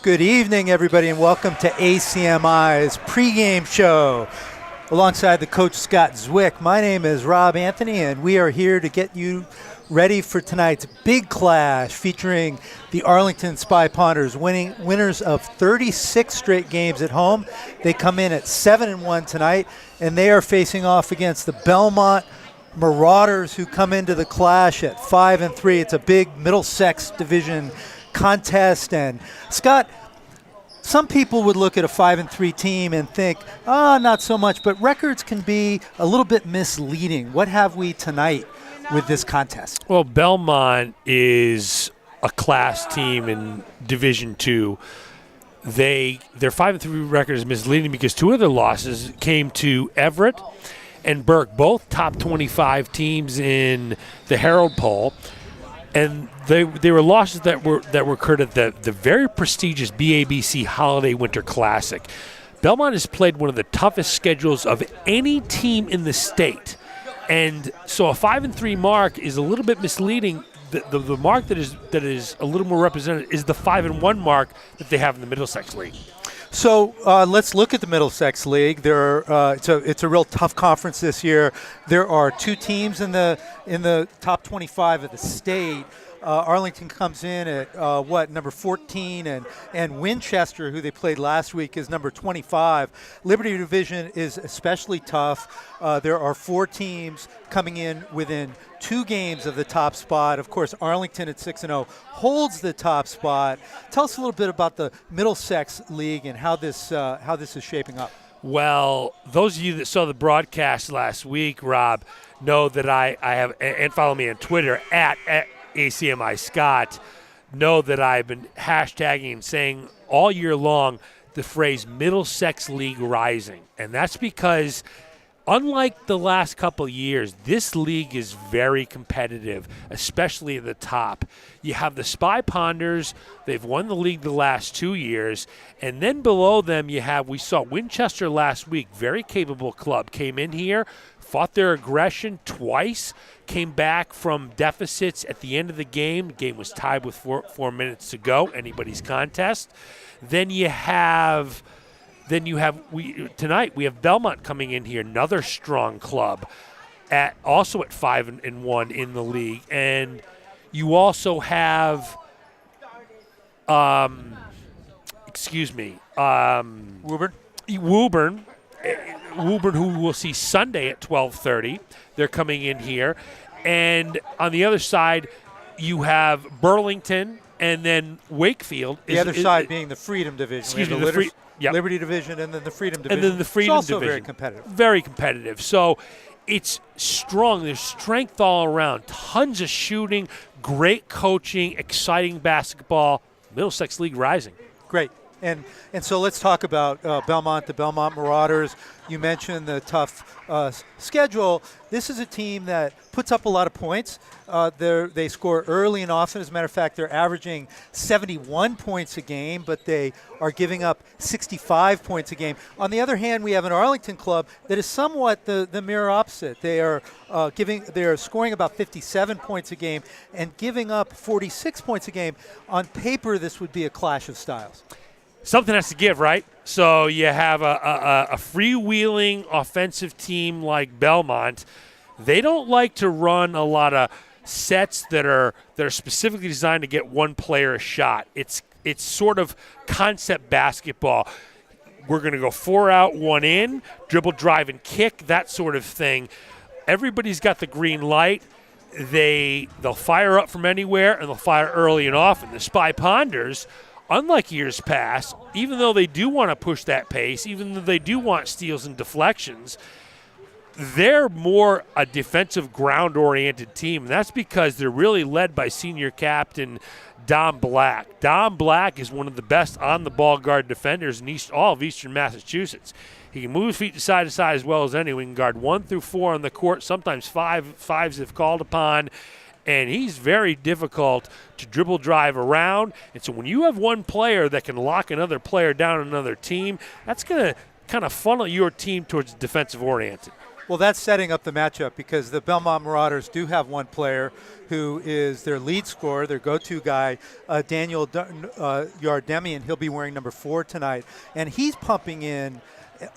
Good evening, everybody, and welcome to ACMi's pregame show. Alongside the coach, Scott Zwick, my name is Rob Anthony, and we are here to get you ready for tonight's big clash featuring the Arlington Spy Ponders, winners of 36 straight games at home. They come in at 7-1 tonight, and they are facing off against the Belmont Marauders, who come into the clash at 5-3. It's a big Middlesex Division contest. And Scott, some people would look at a 5-3 team and think, not so much, but records can be a little bit misleading. What have we tonight with this contest? Well, Belmont is a class team in Division II. Their 5-3 record is misleading because two of their losses came to Everett and Burke, both top 25 teams in the Herald poll. And they were losses that were occurred at the very prestigious BABC Holiday Winter Classic. Belmont has played one of the toughest schedules of any team in the state. And so a 5-3 mark is a little bit misleading. The mark that is a little more representative is the 5-1 mark that they have in the Middlesex League. So let's look at the Middlesex League. It's a real tough conference this year. There are two teams in the top 25 of the state. Arlington comes in at number 14, and Winchester, who they played last week, is number 25. Liberty Division is especially tough. There are four teams coming in within 2 games of the top spot. Of course, Arlington at 6-0 holds the top spot. Tell us a little bit about the Middlesex League and how this is shaping up. Well, those of you that saw the broadcast last week, Rob, know that I have, and follow me on Twitter at ACMi Scott, know that I've been hashtagging and saying all year long the phrase Middlesex League Rising. And that's because unlike the last couple of years, this league is very competitive, especially at the top. You have the Spy Ponders. They've won the league the last 2 years. And then below them we saw Winchester last week, very capable club, came in here, fought their aggression twice, came back from deficits at the end of the game. The game was tied with 4 minutes to go, anybody's contest. Tonight we have Belmont coming in here, another strong club, also at 5-1 in the league, and you also have, Woburn, who we'll see Sunday at 12:30. They're coming in here, and on the other side you have Burlington, and then Wakefield. The other side being the Freedom Division. Liberty Division, and then the Freedom Division. And then the Freedom Division. Division. Very competitive. Very competitive. So it's strong. There's strength all around. Tons of shooting, great coaching, exciting basketball. Middlesex League Rising. Great. And so let's talk about Belmont, the Belmont Marauders. You mentioned the tough schedule. This is a team that puts up a lot of points. They score early and often. As a matter of fact, they're averaging 71 points a game, but they are giving up 65 points a game. On the other hand, we have an Arlington club that is somewhat the mirror opposite. They are scoring about 57 points a game and giving up 46 points a game. On paper, this would be a clash of styles. Something has to give, right? So you have a freewheeling offensive team like Belmont. They don't like to run a lot of sets that are specifically designed to get one player a shot. It's sort of concept basketball. We're going to go 4 out, 1 in, dribble, drive, and kick, that sort of thing. Everybody's got the green light. They'll fire up from anywhere, and they'll fire early and often. The Spy Ponders, unlike years past, even though they do want to push that pace, even though they do want steals and deflections, they're more a defensive ground-oriented team, and that's because they're really led by senior captain Dom Black. Dom Black is one of the best on-the-ball guard defenders in all of Eastern Massachusetts. He can move his feet to side as well as anyone. He can guard 1 through 4 on the court, sometimes fives if called upon, and he's very difficult to dribble drive around. And so when you have one player that can lock another player down on another team, that's going to kind of funnel your team towards defensive oriented. Well, that's setting up the matchup because the Belmont Marauders do have one player who is their lead scorer, their go-to guy, Daniel Yardemian. He'll be wearing number 4 tonight, and he's pumping in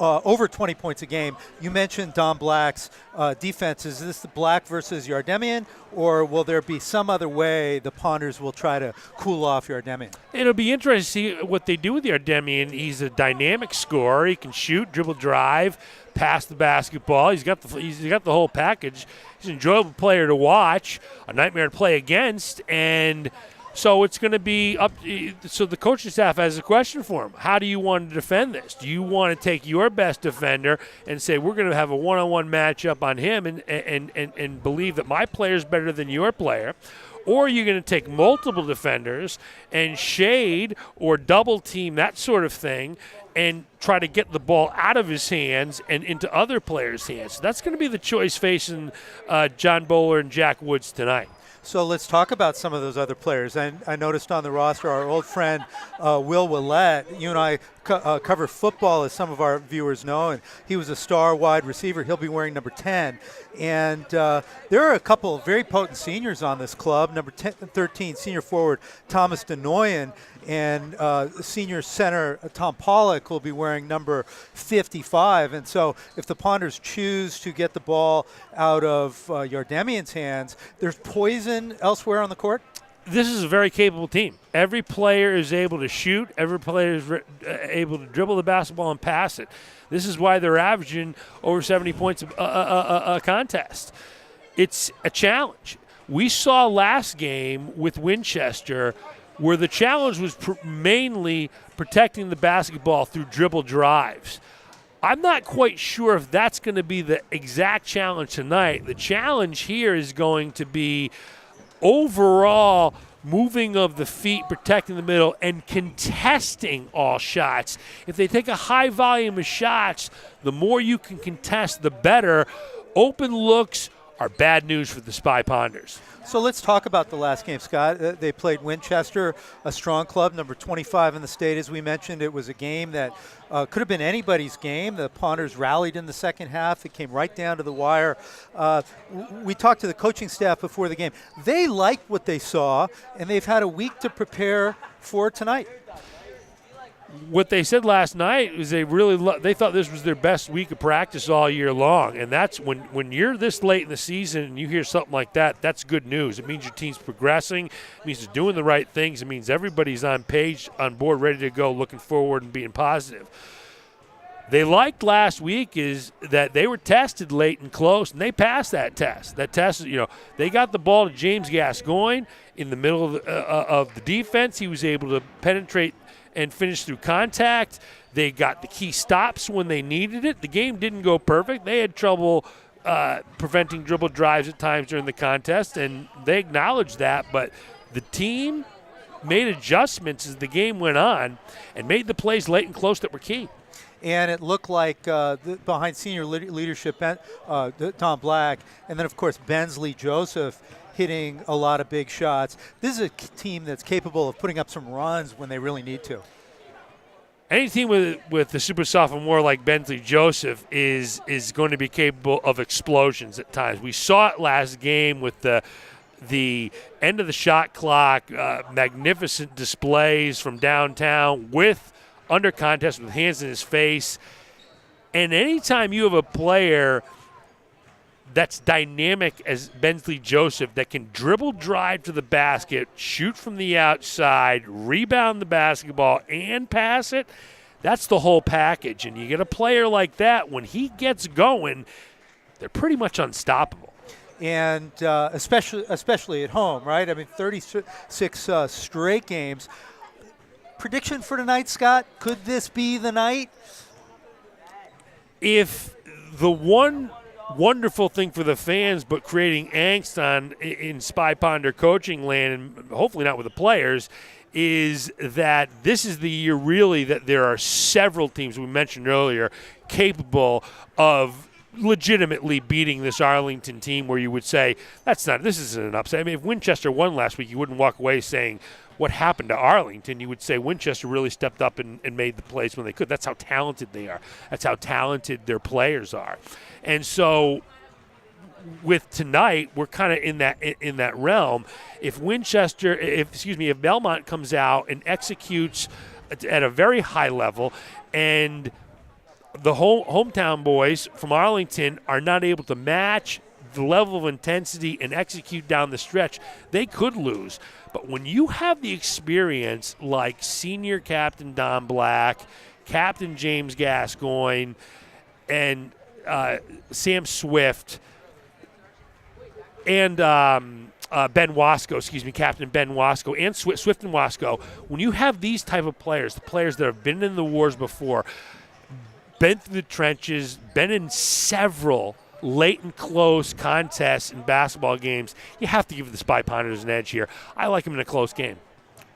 over 20 points a game. You mentioned Don Black's defense. Is this the Black versus Yardemian, or will there be some other way the Ponders will try to cool off Yardemian? It'll be interesting to see what they do with Yardemian. He's a dynamic scorer. He can shoot, dribble, drive, pass the basketball. He's got the whole package. He's an enjoyable player to watch, a nightmare to play against, and so it's going to be up. So the coaching staff has a question for him. How do you want to defend this? Do you want to take your best defender and say we're going to have a one-on-one matchup on him and believe that my player is better than your player? Or are you going to take multiple defenders and shade or double team, that sort of thing, and try to get the ball out of his hands and into other players' hands? So that's going to be the choice facing John Bowler and Jack Woods tonight. So let's talk about some of those other players. I noticed on the roster our old friend Will Willett. You and I cover football, as some of our viewers know, and he was a star wide receiver. He'll be wearing number 10. And there are a couple of very potent seniors on this club. Number 13, senior forward Thomas Denoyan, and senior center Tom Pollock will be wearing number 55. And so if the Ponders choose to get the ball out of Yardemian's hands, there's poison elsewhere on the court? This is a very capable team. Every player is able to shoot. Every player is able to dribble the basketball and pass it. This is why they're averaging over 70 points a contest. It's a challenge. We saw last game with Winchester where the challenge was mainly protecting the basketball through dribble drives. I'm not quite sure if that's going to be the exact challenge tonight. The challenge here is going to be overall moving of the feet, protecting the middle, and contesting all shots. If they take a high volume of shots, the more you can contest, the better. Open looks are bad news for the Spy Ponders. So let's talk about the last game, Scott. They played Winchester, a strong club, number 25 in the state. As we mentioned, it was a game that could have been anybody's game. The Ponders rallied in the second half. It came right down to the wire. We talked to the coaching staff before the game. They liked what they saw, and they've had a week to prepare for tonight. What they said last night is they thought this was their best week of practice all year long, and that's when you're this late in the season and you hear something like that, that's good news. It means your team's progressing. It means it's doing the right things. It means everybody's on board, ready to go, looking forward and being positive. They liked last week is that they were tested late and close, and they passed that test. That test, they got the ball to James Gascoigne in the middle of the defense. He was able to penetrate and finish through contact. They got the key stops when they needed it. The game didn't go perfect. They had trouble preventing dribble drives at times during the contest, and they acknowledged that. But the team made adjustments as the game went on and made the plays late and close that were key. And it looked like behind senior leadership, Tom Black, and then, of course, Bensley Joseph hitting a lot of big shots. This is a team that's capable of putting up some runs when they really need to. Any team with the super sophomore like Bensley Joseph is going to be capable of explosions at times. We saw it last game with the end of the shot clock, magnificent displays from downtown with under contest with hands in his face. And anytime you have a player that's dynamic as Bensley Joseph that can dribble drive to the basket, shoot from the outside, rebound the basketball, and pass it, that's the whole package. And you get a player like that, when he gets going, they're pretty much unstoppable. And especially at home, right? I mean, 36 straight games. Prediction for tonight, Scott? Could this be the night? If the one wonderful thing for the fans, but creating angst in Spy Ponder coaching land, and hopefully not with the players, is that this is the year really that there are several teams we mentioned earlier capable of legitimately beating this Arlington team where you would say, this isn't an upset. I mean, if Winchester won last week, you wouldn't walk away saying, what happened to Arlington, you would say Winchester really stepped up and made the plays when they could. That's how talented they are. That's how talented their players are. And so with tonight, we're kind of in that realm. If Belmont comes out and executes at a very high level, and the hometown boys from Arlington are not able to match the level of intensity and execute down the stretch, they could lose. But when you have the experience like senior captain Don Black, Captain James Gascoigne, and Sam Swift, and Ben Wasco, Captain Ben Wasco, and Swift and Wasco, when you have these type of players, the players that have been in the wars before, been through the trenches, been in several late and close contests in basketball games, you have to give the Spy Ponders an edge here. I like them in a close game.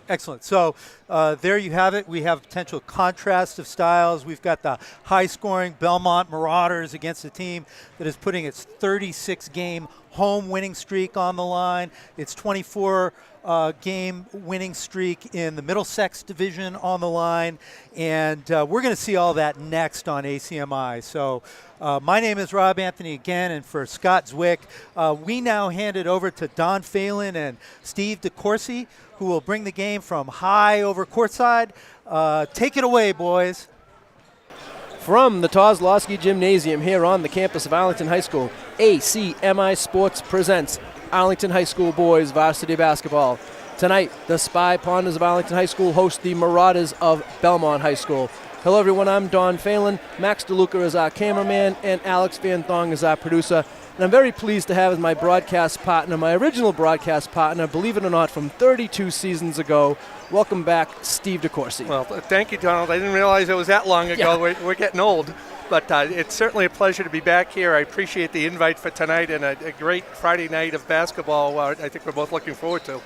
Excellent. So there you have it. We have a potential contrast of styles. We've got the high-scoring Belmont Marauders against a team that is putting its 36-game home winning streak on the line. Its 24-game winning streak in the Middlesex division on the line. And we're going to see all that next on ACMi. So my name is Rob Anthony again, and for Scott Zwick, we now hand it over to Don Phelan and Steve DeCourcey, who will bring the game from high over courtside. Take it away, boys. From the Kozlowski Gymnasium here on the campus of Arlington High School, ACMi Sports presents Arlington High School boys varsity basketball. Tonight, the Spy Ponders of Arlington High School host the Marauders of Belmont High School. Hello, everyone. I'm Don Phelan. Max DeLuca is our cameraman, and Alex Van Thong is our producer. And I'm very pleased to have as my broadcast partner, my original broadcast partner, believe it or not, from 32 seasons ago. Welcome back, Steve DeCourcey. Well, thank you, Donald. I didn't realize it was that long ago. Yeah. We're getting old. But it's certainly a pleasure to be back here. I appreciate the invite for tonight and a great Friday night of basketball I think we're both looking forward to.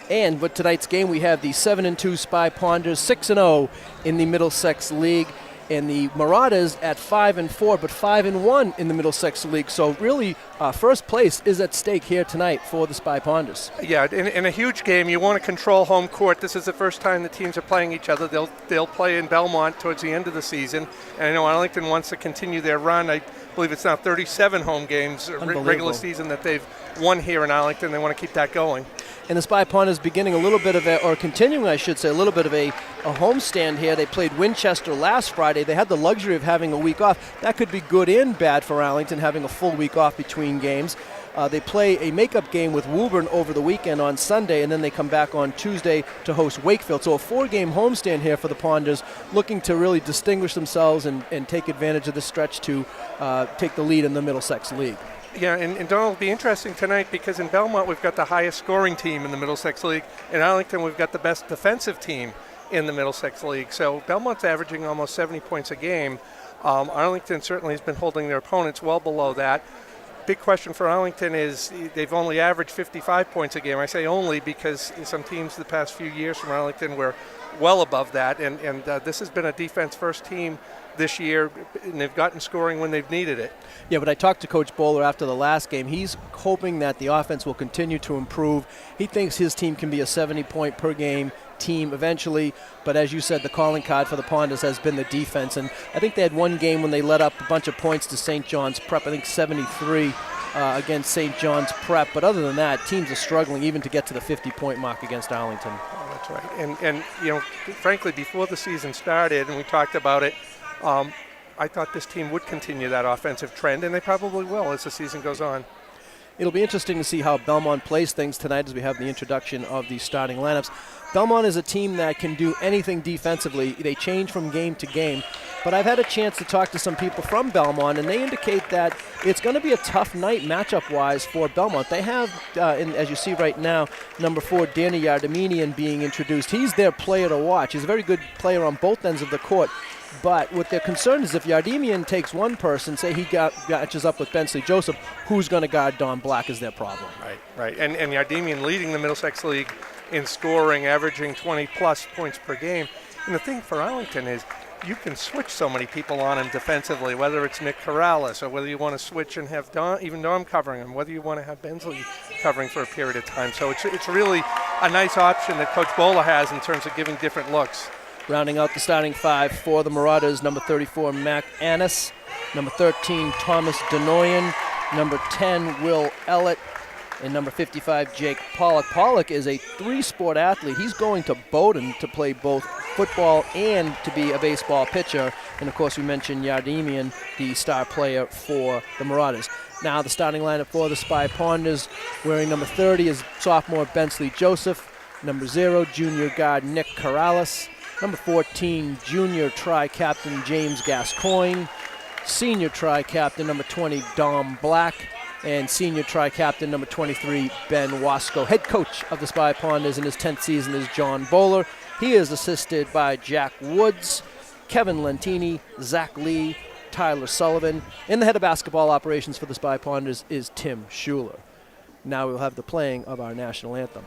And with tonight's game, we have the 7-2 Spy Ponders, 6-0 in the Middlesex League, and the Marauders at 5-4, but 5-1 in the Middlesex League. So really, first place is at stake here tonight for the Spy Ponders. Yeah, in a huge game, you want to control home court. This is the first time the teams are playing each other. They'll play in Belmont towards the end of the season, and I know Arlington wants to continue their run. I believe it's now 37 home games, regular season, that they've won here in Arlington. They want to keep that going. And the Spy Ponders beginning a little bit of continuing, I should say, a little bit of a homestand here. They played Winchester last Friday. They had the luxury of having a week off. That could be good and bad for Arlington, having a full week off between games. They play a makeup game with Woburn over the weekend on Sunday, and then they come back on Tuesday to host Wakefield. So a 4-game homestand here for the Ponders, looking to really distinguish themselves and take advantage of this stretch to take the lead in the Middlesex League. Yeah, and Donald, it'll be interesting tonight because in Belmont we've got the highest scoring team in the Middlesex League. In Arlington we've got the best defensive team in the Middlesex League. So Belmont's averaging almost 70 points a game. Arlington certainly has been holding their opponents well below that. Big question for Arlington is they've only averaged 55 points a game. I say only because some teams the past few years from Arlington were well above that, and this has been a defense-first team this year, and they've gotten scoring when they've needed it. Yeah, but I talked to Coach Bowler after the last game. He's hoping that the offense will continue to improve. He thinks his team can be a 70-point per game team eventually, but as you said, the calling card for the Ponders has been the defense, and I think they had one game when they let up a bunch of points to St. John's Prep, I think 73 against St. John's Prep, but other than that, teams are struggling even to get to the 50-point mark against Arlington. Oh, that's right, and you know, frankly, before the season started, and we talked about it, I thought this team would continue that offensive trend, and they probably will as the season goes on. It'll be interesting to see how Belmont plays things tonight as we have the introduction of the starting lineups. Belmont is a team that can do anything defensively. They change from game to game. But I've had a chance to talk to some people from Belmont, and they indicate that it's going to be a tough night matchup-wise for Belmont. They have, as you see right now, number 4, Danny Yardeminian being introduced. He's their player to watch. He's a very good player on both ends of the court. But what their concern is if Yardemian takes one person, say he matches up with Bensley Joseph, who's going to guard Don Black is their problem. Right. And Yardemian leading the Middlesex League in scoring, averaging 20-plus points per game. And the thing for Arlington is you can switch so many people on him defensively, whether it's Nick Corrales or whether you want to switch and have Dom covering him, whether you want to have Bensley covering for a period of time. So it's really a nice option that Coach Bowler has in terms of giving different looks. Rounding out the starting five for the Marauders, number 34, Mac Annis, number 13, Thomas Denoyan, number 10, Will Ellett, and number 55, Jake Pollock. Pollock is a three-sport athlete. He's going to Bowdoin to play both football and to be a baseball pitcher. And, of course, we mentioned Yardemian, the star player for the Marauders. Now the starting lineup for the Spy Ponders, wearing number 30 is sophomore Bensley Joseph, number 0, junior guard Nick Corrales, number 14, junior tri-captain James Gascoigne, senior tri-captain number 20, Dom Black, and senior tri-captain number 23, Ben Wasco. Head coach of the Spy Ponders in his 10th season is John Bowler. He is assisted by Jack Woods, Kevin Lentini, Zach Lee, Tyler Sullivan, and the head of basketball operations for the Spy Ponders is Tim Schuler. Now we'll have the playing of our national anthem.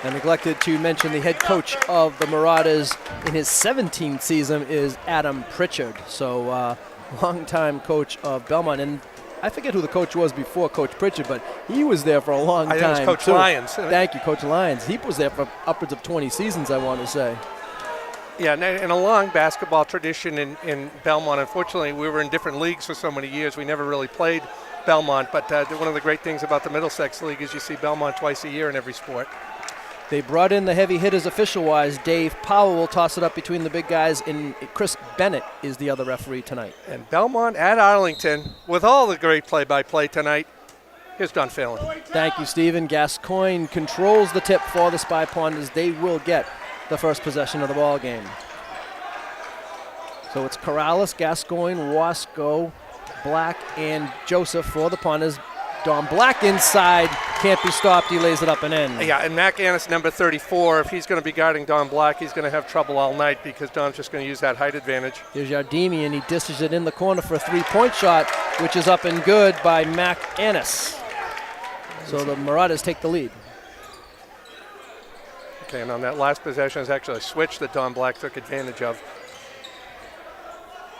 I neglected to mention the head coach of the Marauders in his 17th season is Adam Pritchard. So longtime coach of Belmont. And I forget who the coach was before Coach Pritchard, but he was there for a long time. I think it was Coach too. Lyons. Thank you, Coach Lyons. He was there for upwards of 20 seasons, I want to say. Yeah, and a long basketball tradition in Belmont. Unfortunately, we were in different leagues for so many years. We never really played Belmont, but one of the great things about the Middlesex League is you see Belmont twice a year in every sport. They brought in the heavy hitters official-wise. Dave Powell will toss it up between the big guys, and Chris Bennett is the other referee tonight. And Belmont at Arlington with all the great play-by-play tonight. Here's Don Phelan. Thank you, Stephen. Gascoigne controls the tip for the Spy Ponders. They will get the first possession of the ball game. So it's Corrales, Gascoigne, Wasco, Black, and Joseph for the Ponders. Don Black inside, can't be stopped. He lays it up and in. Yeah, and Mac Annis, number 34, if he's going to be guarding Don Black, he's going to have trouble all night because Don's just going to use that height advantage. Here's Yardemi, and he dishes it in the corner for a three-point shot, which is up and good by Mac Annis. So the Marauders take the lead. Okay, and on that last possession is actually a switch that Don Black took advantage of.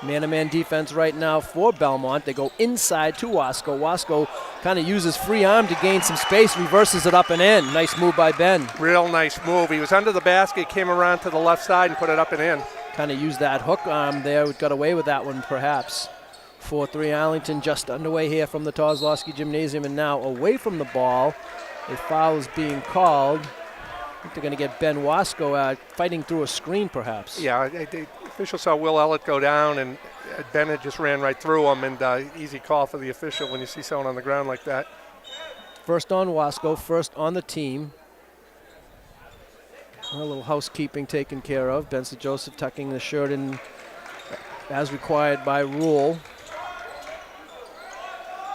Man-to-man defense right now for Belmont. They go inside to Wasco. Wasco kind of uses free arm to gain some space, reverses it up and in. Nice move by Ben. Real nice move. He was under the basket, came around to the left side and put it up and in. Kind of used that hook arm there. We got away with that one perhaps. 4-3 Arlington just underway here from the Kozlowski Gymnasium, and now away from the ball. A foul is being called. I think they're going to get Ben Wasco fighting through a screen perhaps. Yeah, the official saw Will Ellett go down, and Bennett just ran right through him, and easy call for the official when you see someone on the ground like that. First on Wasco, first on the team. A little housekeeping taken care of. Benson Joseph tucking the shirt in as required by rule.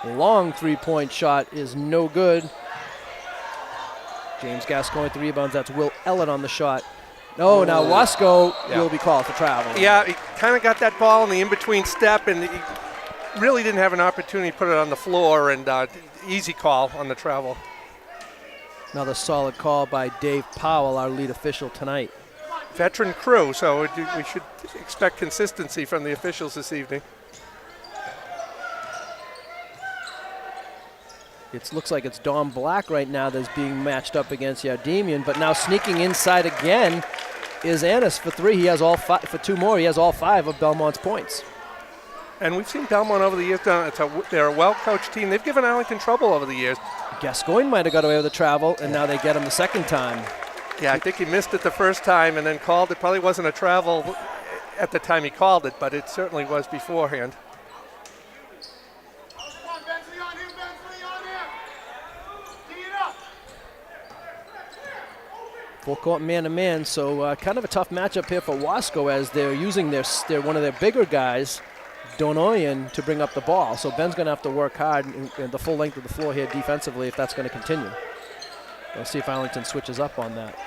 Long three-point shot is no good. James Gascoigne with the rebounds. That's Will Ellett on the shot. No, now Wasco will be called for travel. Yeah, he kind of got that ball in the in-between step, and he really didn't have an opportunity to put it on the floor, and easy call on the travel. Another solid call by Dave Powell, our lead official tonight. Veteran crew, so we should expect consistency from the officials this evening. It looks like it's Dom Black right now that's being matched up against Yardemian, but now sneaking inside again is Annis for 3. He has all 5 for 2 more. He has all 5 of Belmont's points. And we've seen Belmont over the years. They're a well-coached team. They've given Arlington trouble over the years. Gascoigne might have got away with the travel, and now they get him the second time. Yeah, I think he missed it the first time and then called it. Probably wasn't a travel at the time he called it, but it certainly was beforehand. Full court man-to-man, so kind of a tough matchup here for Wasco as they're using their one of their bigger guys, Donoyan, to bring up the ball. So Ben's going to have to work hard in the full length of the floor here defensively if that's going to continue. We'll see if Arlington switches up on that.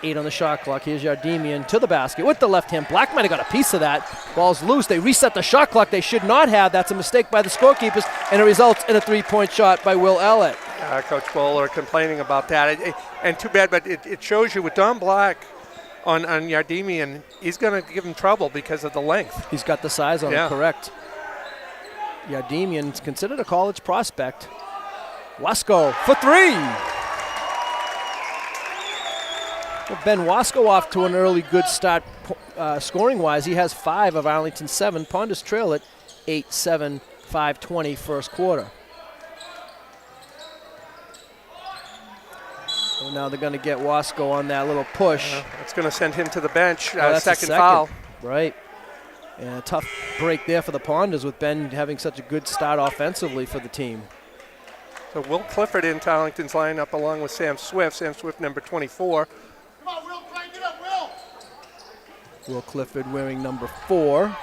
8 on the shot clock. Here's Yardemian to the basket with the left hand. Black might have got a piece of that. Ball's loose. They reset the shot clock. They should not have. That's a mistake by the scorekeepers, and it results in a 3-point shot by Will Ellett. Coach Bowler complaining about that. And too bad, but it shows you with Don Black on Yardemian, he's going to give him trouble because of the length. He's got the size on him, correct. Yardemian's considered a college prospect. Wasco for 3. Well, Ben Wasco off to an early good start scoring-wise. He has 5 of Arlington's 7. Ponders trail it 8-7, 5:20 first quarter. So now they're going to get Wasco on that little push. It's going to send him to the bench. That's second foul. Right. And a tough break there for the Ponders with Ben having such a good start offensively for the team. So Will Clifford into Arlington's lineup along with Sam Swift. Sam Swift, number 24. Come on, Will, crank it up, Will. Will Clifford wearing number 4.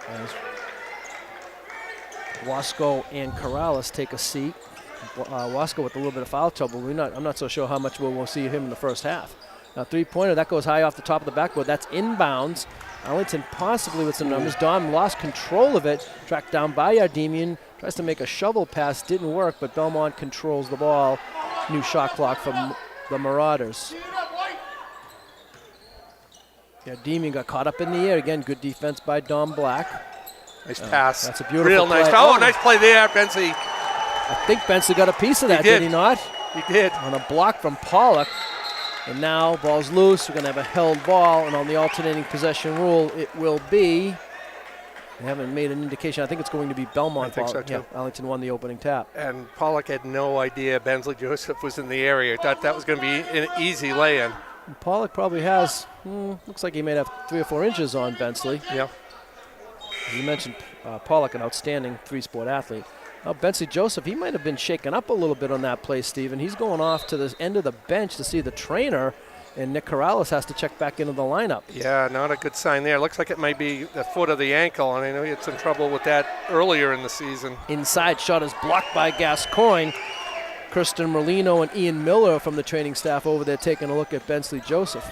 As Wasco and Corrales take a seat. Wasco with a little bit of foul trouble. I'm not so sure how much we'll see him in the first half. Now 3-pointer, that goes high off the top of the backboard. That's inbounds. Arlington possibly with some numbers. Dom lost control of it. Tracked down by Yardemian. Tries to make a shovel pass. Didn't work, but Belmont controls the ball. New shot clock from the Marauders. Yardemian got caught up in the air. Again, good defense by Dom Black. Nice pass. That's a beautiful Real play. nice. Oh, nice play there, Bensley. I think Bensley got a piece of that, did he not? He did. On a block from Pollock. And now ball's loose. We're going to have a held ball. And on the alternating possession rule, it will be. They haven't made an indication. I think it's going to be Belmont. I think so, too. Yeah, Arlington won the opening tap. And Pollock had no idea Bensley Joseph was in the area. Thought that was going to be an easy lay-in. And Pollock probably has, looks like he may have 3 or 4 inches on Bensley. Yeah. You mentioned Pollock, an outstanding 3-sport athlete. Now, Bensley Joseph, he might have been shaken up a little bit on that play, Stephen. He's going off to the end of the bench to see the trainer, and Nick Corrales has to check back into the lineup. Yeah, not a good sign there. Looks like it might be the foot of the ankle, and I know he had some trouble with that earlier in the season. Inside shot is blocked by Gascoigne. Kirsten Merlino and Ian Miller from the training staff over there taking a look at Bensley Joseph.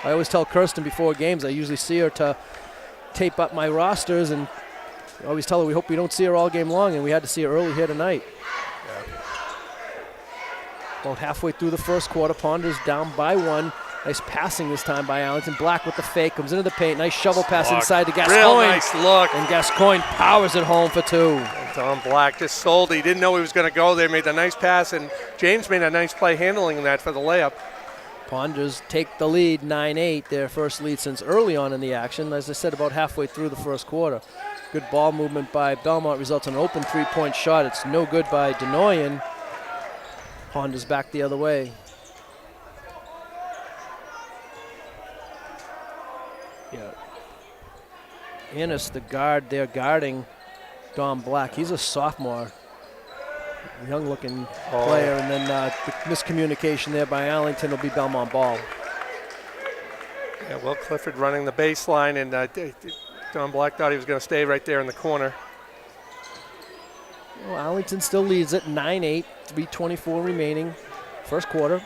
I always tell Kirsten before games, I usually see her to tape up my rosters, and I always tell her we hope we don't see her all game long, and we had to see her early here tonight. Yeah. About halfway through the first quarter, Ponders down by 1. Nice passing this time by Arlington. Black with the fake, comes into the paint. Nice shovel pass inside to Gascoigne. Real nice look. And Gascoigne powers it home for 2. And Don Black just sold it. He didn't know he was going to go there. Made a nice pass, and James made a nice play handling that for the layup. Ponders take the lead, 9-8, their first lead since early on in the action. As I said, about halfway through the first quarter. Good ball movement by Belmont results in an open 3-point shot. It's no good by Donoyan. Ponders back the other way. Yeah. Ennis, the guard, they're guarding Dom Black. He's a sophomore. Young-looking player, and then the miscommunication there by Arlington will be Belmont ball. Yeah, Will Clifford running the baseline, and Don Black thought he was going to stay right there in the corner. Well, Arlington still leads it, 9-8, 3:24 remaining, first quarter.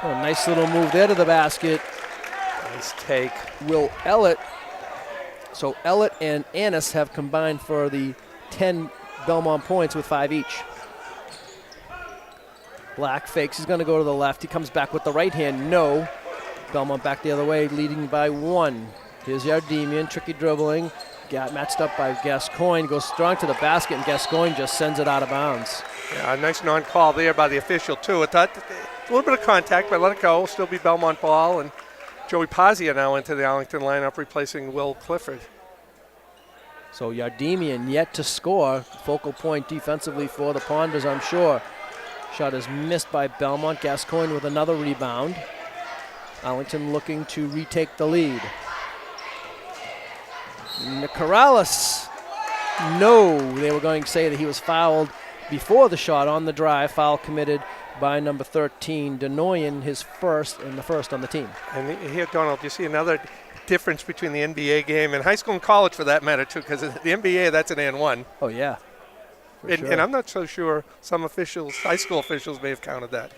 Oh, nice little move there to the basket. Nice take. Will Ellett. So Ellett and Annis have combined for the 10 Belmont points with 5 each. Black fakes. He's going to go to the left. He comes back with the right hand. No. Belmont back the other way, leading by 1. Here's Yardemian, tricky dribbling. Got matched up by Gascoigne, goes strong to the basket, and Gascoigne just sends it out of bounds. Yeah, a nice non-call there by the official, too. I thought a little bit of contact, but let it go. It'll still be Belmont ball, and Joey Pazia now into the Arlington lineup, replacing Will Clifford. So Yardemian yet to score. Focal point defensively for the Ponders, I'm sure. Shot is missed by Belmont. Gascoigne with another rebound. Arlington looking to retake the lead. Corrales. No, they were going to say that he was fouled before the shot on the drive. Foul committed by number 13, Denoyan, his first, and the first on the team. And here, Donald, you see another difference between the NBA game and high school and college for that matter, too, because the NBA, that's an and one. Oh, yeah. And I'm not so sure some officials, high school officials, may have counted that.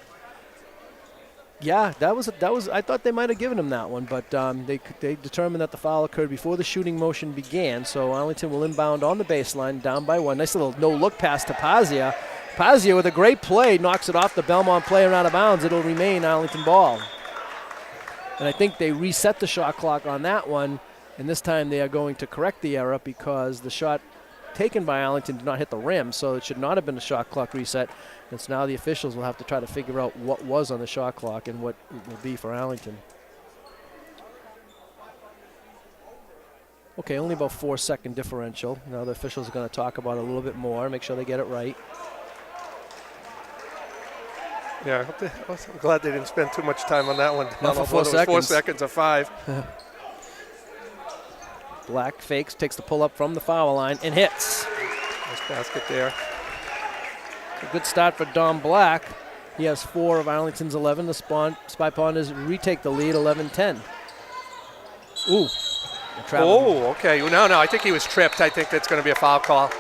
Yeah, that was. I thought they might have given him that one, but they determined that the foul occurred before the shooting motion began. So Arlington will inbound on the baseline, down by 1. Nice little no-look pass to Pazia. Pazia with a great play knocks it off the Belmont player out of bounds. It'll remain Arlington ball. And I think they reset the shot clock on that one, and this time they are going to correct the error because the shot taken by Arlington did not hit the rim, so it should not have been a shot clock reset. And so now the officials will have to try to figure out what was on the shot clock and what it will be for Arlington. Okay, only about 4-second differential. Now the officials are going to talk about it a little bit more, make sure they get it right. Yeah, I'm glad they didn't spend too much time on that one. Not for 4 seconds. 4 seconds or 5. Black fakes, takes the pull up from the foul line, and hits. Nice basket there. A good start for Dom Black. He has 4 of Arlington's 11. The Spy Ponders retake the lead, 11-10. Ooh. Oh, okay. No, I think he was tripped. I think that's going to be a foul call.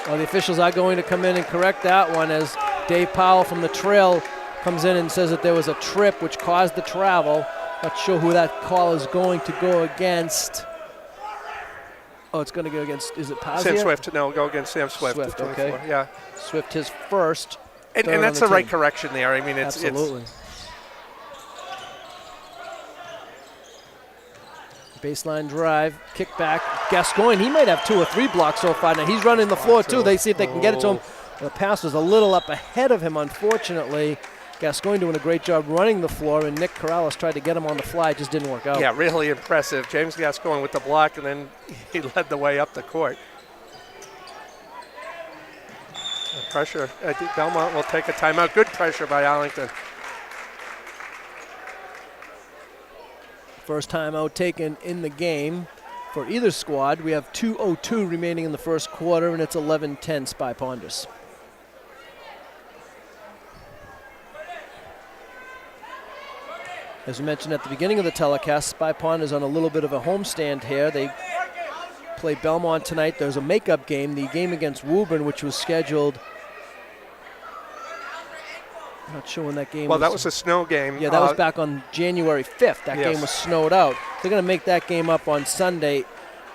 Well, the officials are going to come in and correct that one as Dave Powell from the Trail comes in and says that there was a trip which caused the travel. Not sure who that call is going to go against. Oh, it's going to go against, is it Pazia? Sam Swift. No, go against Sam Swift. Swift, okay. Yeah. Swift his first. And that's the right correction there. I mean, it's absolutely. Baseline drive, kick back. Gascoigne, he might have 2 or 3 blocks so far. Now he's running the floor too. They see if they can get it to him. The pass was a little up ahead of him, unfortunately. Gascoigne doing a great job running the floor, and Nick Corrales tried to get him on the fly. It just didn't work out. Yeah, really impressive. James Gascoigne with the block, and then he led the way up the court. The pressure. I think Belmont will take a timeout. Good pressure by Arlington. First timeout taken in the game for either squad. We have 2:02 remaining in the first quarter, and it's 11-10 Spy Ponders. As we mentioned at the beginning of the telecast, Spy Ponders on a little bit of a homestand here. They play Belmont tonight. There's a makeup game, the game against Woburn, which was scheduled. I'm not sure when that game was. Well, that was a snow game. Yeah, that was back on January 5th. That game was snowed out. They're going to make that game up on Sunday.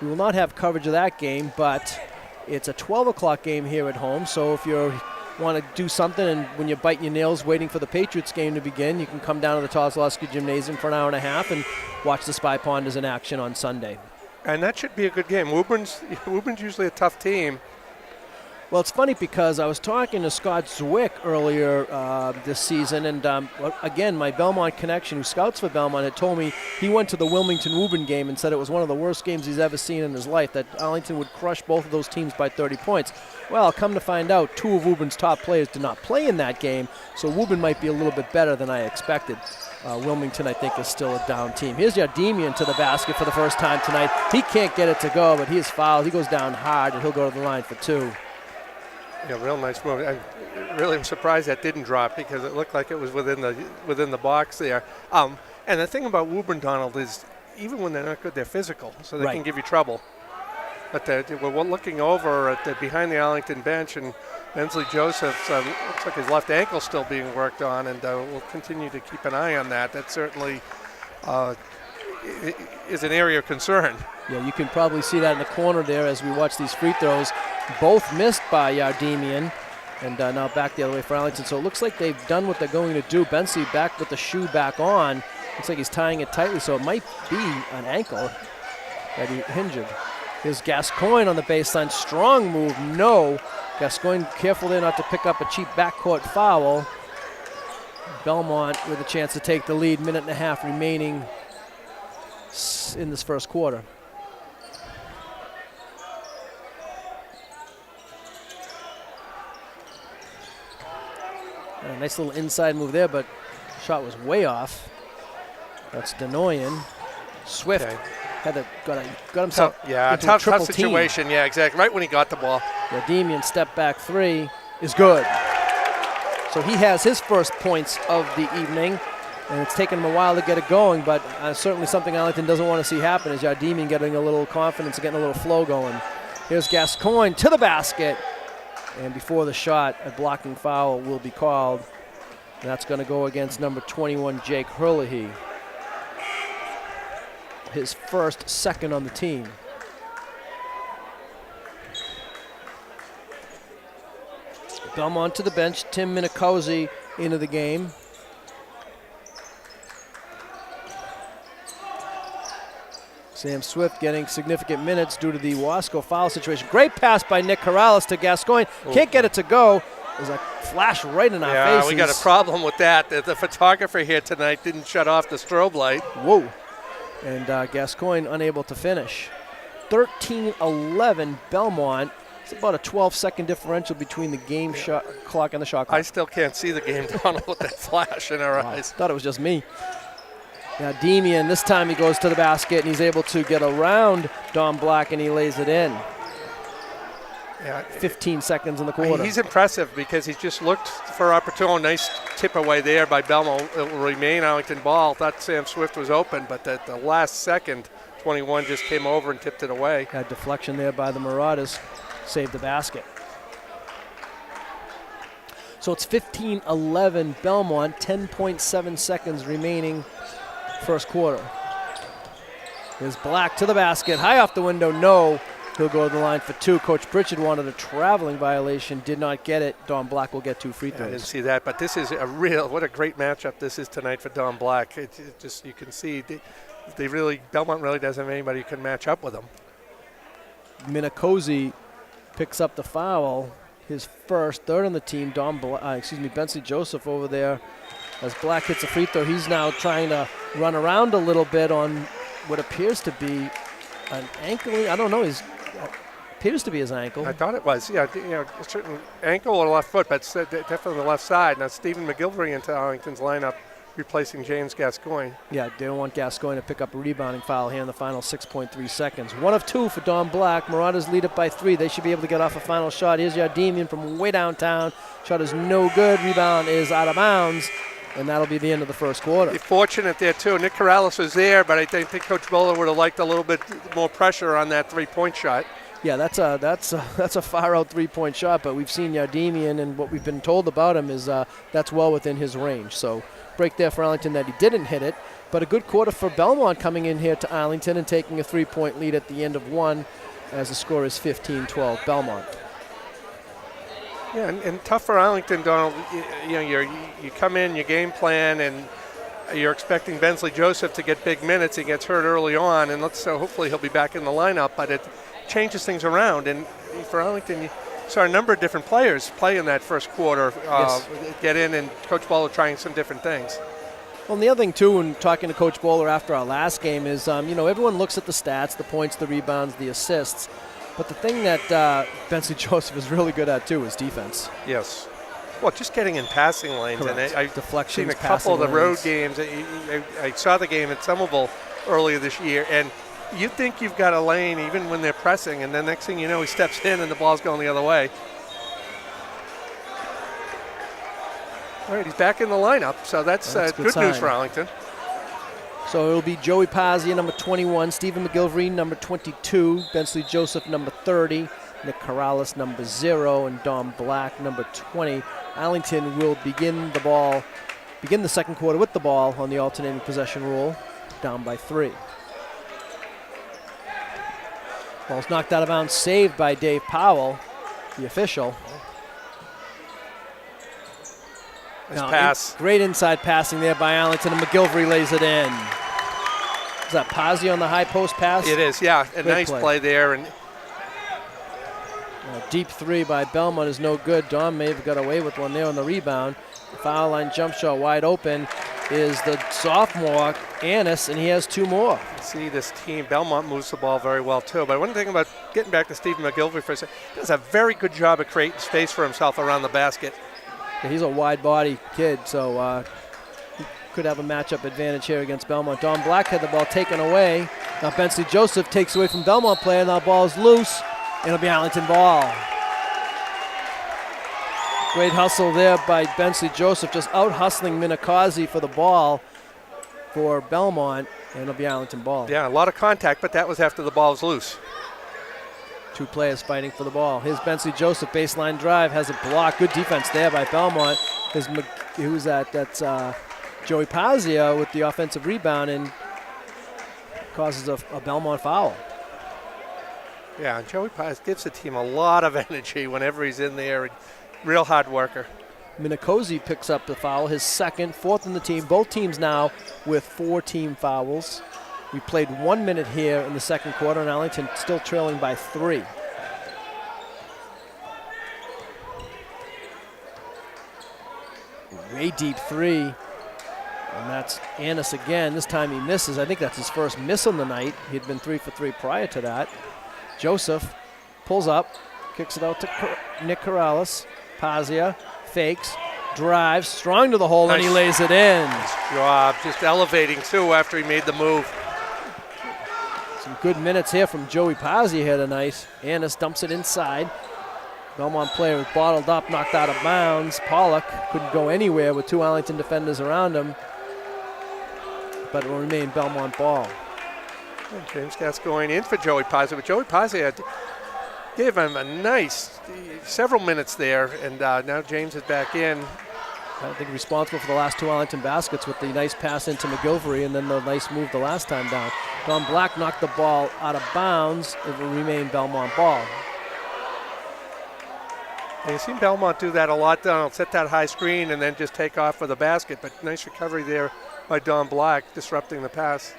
We will not have coverage of that game, but it's a 12 o'clock game here at home. So if you want to do something and when you're biting your nails waiting for the Patriots game to begin, you can come down to the Kozlowski Gymnasium for an hour and a half and watch the Spy Ponders in action on Sunday. And that should be a good game. Woburn's usually a tough team. Well, it's funny because I was talking to Scott Zwick earlier this season, and again, my Belmont connection, who scouts for Belmont, had told me he went to the Wilmington-Woburn game and said it was one of the worst games he's ever seen in his life, that Arlington would crush both of those teams by 30 points. Well, come to find out, 2 of Woburn's top players did not play in that game, so Woburn might be a little bit better than I expected. Wilmington, I think, is still a down team. Here's Yardemian to the basket for the first time tonight. He can't get it to go, but he is fouled. He goes down hard, and he'll go to the line for 2. Yeah, real nice move. I really am surprised that didn't drop because it looked like it was within the box there. And the thing about Woburn, Donald, is even when they're not good, they're physical, so they can give you trouble. But we're looking over at behind the Arlington bench, and Bensley Joseph's looks like his left ankle still being worked on, and we'll continue to keep an eye on that. That certainly is an area of concern. Yeah, you can probably see that in the corner there as we watch these free throws. Both missed by Yardemian, and now back the other way for Arlington. So it looks like they've done what they're going to do. Bensley back with the shoe back on, Looks like he's tying it tightly, so it might be an ankle that he injured. Here's Gascoigne on the baseline. Strong move, no. Gascoigne careful there not to pick up a cheap backcourt foul. Belmont with a chance to take the lead. Minute and a half remaining in this first quarter. A nice little inside move there, but shot was way off. That's Denoyan. Swift had to got himself into a triple tough situation. team. Yeah, exactly. Right when he got the ball. Yardemian step back three is good. So he has his first points of the evening, and it's taken him a while to get it going, but certainly something Arlington doesn't want to see happen is Yardemian getting a little confidence and getting a little flow going. Here's Gascoigne to the basket, and before the shot, a blocking foul will be called. And that's going to go against number 21, Jake Herlihy. His second on the team. Belmont to the bench. Tim Minicozzi into the game. Sam Swift getting significant minutes due to the Wasco foul situation. Great pass by Nick Corrales to Gascoigne. Can't get it to go. There's a flash right in our faces. Yeah, we got a problem with that. The photographer here tonight didn't shut off the strobe light. Whoa. And Gascoigne unable to finish. 13-11 Belmont. It's about a 12-second differential between the game shot clock and the shot clock. I still can't see the game, Donald, with that flash in our eyes. Thought it was just me. Now Demian, this time he goes to the basket and he's able to get around Don Black and he lays it in. Yeah, 15 seconds in the quarter. He's impressive because he's just looked for opportunity. Nice tip away there by Belmont. It will remain Arlington ball. Thought Sam Swift was open, but at the last second, 21 just came over and tipped it away. Had deflection there by the Marauders. Saved the basket. So it's 15-11 Belmont, 10.7 seconds remaining first quarter. Here's Black to the basket, high off the window, no. He'll go to the line for two. Coach Pritchard wanted a traveling violation, did not get it. Don Black will get 2 free throws. I didn't see that, but this is what a great matchup this is tonight for Don Black. It just, you can see Belmont really doesn't have anybody who can match up with him. Minicozzi picks up the foul, his third on the team. Bensley Joseph over there. As Black hits a free throw, he's now trying to run around a little bit on what appears to be an ankle. I don't know. Appears to be his ankle. I thought it was. Yeah, a certain ankle or left foot, but it's definitely the left side. Now Stephen McGilvery into Arlington's lineup, replacing James Gascoigne. Yeah, they don't want Gascoigne to pick up a rebounding foul here in the final 6.3 seconds. 1 of 2 for Don Black. Marauders lead it by 3. They should be able to get off a final shot. Here's Yardemian from way downtown. Shot is no good. Rebound is out of bounds. And that'll be the end of the first quarter. Fortunate there, too. Nick Corrales was there, but I think Coach Bowler would have liked a little bit more pressure on that three-point shot. Yeah, that's a far-out three-point shot, but we've seen Yardemian, and what we've been told about him is that's well within his range. So break there for Arlington that he didn't hit it, but a good quarter for Belmont coming in here to Arlington and taking a 3-point lead at the end of one as the score is 15-12 Belmont. Yeah, and tough for Arlington, Donald. You come in, you game plan, and you're expecting Bensley Joseph to get big minutes. He gets hurt early on, and hopefully he'll be back in the lineup, but it changes things around. And for Arlington, you saw a number of different players play in that first quarter, get in, and Coach Bowler trying some different things. Well, and the other thing, too, when talking to Coach Bowler after our last game is, everyone looks at the stats, the points, the rebounds, the assists. But the thing that Bensley Joseph is really good at, too, is defense. Yes. Well, just getting in passing lanes. Correct. And I've Deflections, seen a couple of the lanes. road games. I saw the game at Somerville earlier this year, and you think you've got a lane even when they're pressing, and then next thing you know, he steps in and the ball's going the other way. All right, he's back in the lineup, so that's good news for Arlington. So it'll be Joey Pazia, number 21, Stephen McGilvery, number 22, Bensley Joseph, number 30, Nick Corrales, number 0, and Don Black, number 20. Arlington will begin the second quarter with the ball on the alternating possession rule, down by 3. Ball's knocked out of bounds, saved by Dave Powell, the official. Nice pass. Great inside passing there by Arlington, and McGilvery lays it in. Is that Pazzi on the high post pass? It is, yeah. A nice play there. And deep three by Belmont is no good. Don may have got away with one there on the rebound. Foul line jump shot wide open is the sophomore, Annis, and he has 2 more. See this team, Belmont moves the ball very well too. But one thing about getting back to Stephen McGilvery for a second, he does a very good job of creating space for himself around the basket. Yeah, he's a wide body kid, so he could have a matchup advantage here against Belmont. Don Black had the ball taken away. Now Bensley Joseph takes away from Belmont player. Now ball is loose. It'll be Arlington ball. Great hustle there by Bensley Joseph, just out hustling Minakazi for the ball for Belmont, and it'll be Arlington ball. Yeah, a lot of contact, but that was after the ball was loose. 2 players fighting for the ball. Here's Bensley Joseph, baseline drive, has a block. Good defense there by Belmont. Who's that? That's Joey Pazia with the offensive rebound and causes a Belmont foul. Yeah, and Joey Paz gives the team a lot of energy whenever he's in there. Real hard worker. Minakazi picks up the foul, his second, 4th in the team. Both teams now with 4 team fouls. We played 1 minute here in the second quarter, and Arlington still trailing by 3. Way deep 3, and that's Annis again. This time he misses. I think that's his first miss on the night. He'd been 3 for 3 prior to that. Joseph pulls up, kicks it out to Nick Corrales. Pazia fakes, drives, strong to the hole, and he lays it in. Nice job, just elevating too after he made the move. Some good minutes here from Joey Pazia here tonight. Annis dumps it inside. Belmont player was bottled up, knocked out of bounds. Pollock couldn't go anywhere with 2 Arlington defenders around him, but it will remain Belmont ball. And James Gascoigne in for Joey Pazia, but Joey Pazia gave him a nice several minutes there, and now James is back in. I think responsible for the last 2 Arlington baskets with the nice pass into McGilvery and then the nice move the last time down. Don Black knocked the ball out of bounds. It will remain Belmont ball. You've seen Belmont do that a lot. They'll set that high screen and then just take off with the basket, but nice recovery there by Don Black, disrupting the pass.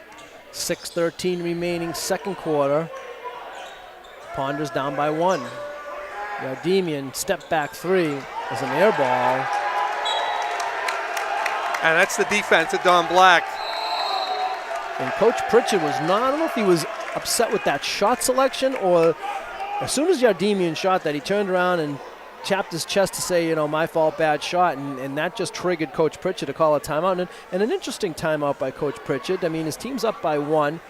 6:13 remaining, second quarter. Ponders down by 1. Yardemian step back 3 is an air ball. And that's the defense of Don Black. And Coach Pritchard was not, I don't know if he was upset with that shot selection, or as soon as Yardemian shot that, he turned around and chapped his chest to say, you know, my fault, bad shot, and that just triggered Coach Pritchard to call a timeout. And an interesting timeout by Coach Pritchard. I mean, his team's up by 1.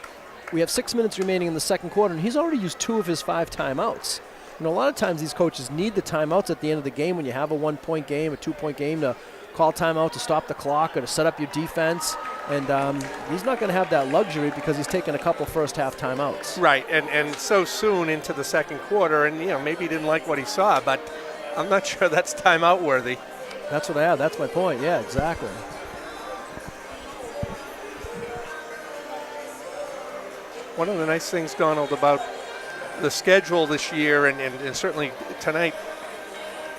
We have 6 minutes remaining in the second quarter, and he's already used 2 of his 5 timeouts. You know, a lot of times these coaches need the timeouts at the end of the game when you have a 1-point game, a 2-point game, to call timeout to stop the clock or to set up your defense. And he's not going to have that luxury because he's taken a couple first half timeouts. Right, and so soon into the second quarter, and, you know, maybe he didn't like what he saw, but I'm not sure that's timeout worthy. That's what I have. That's my point. Yeah, exactly. One of the nice things, Donald, about the schedule this year, and certainly tonight,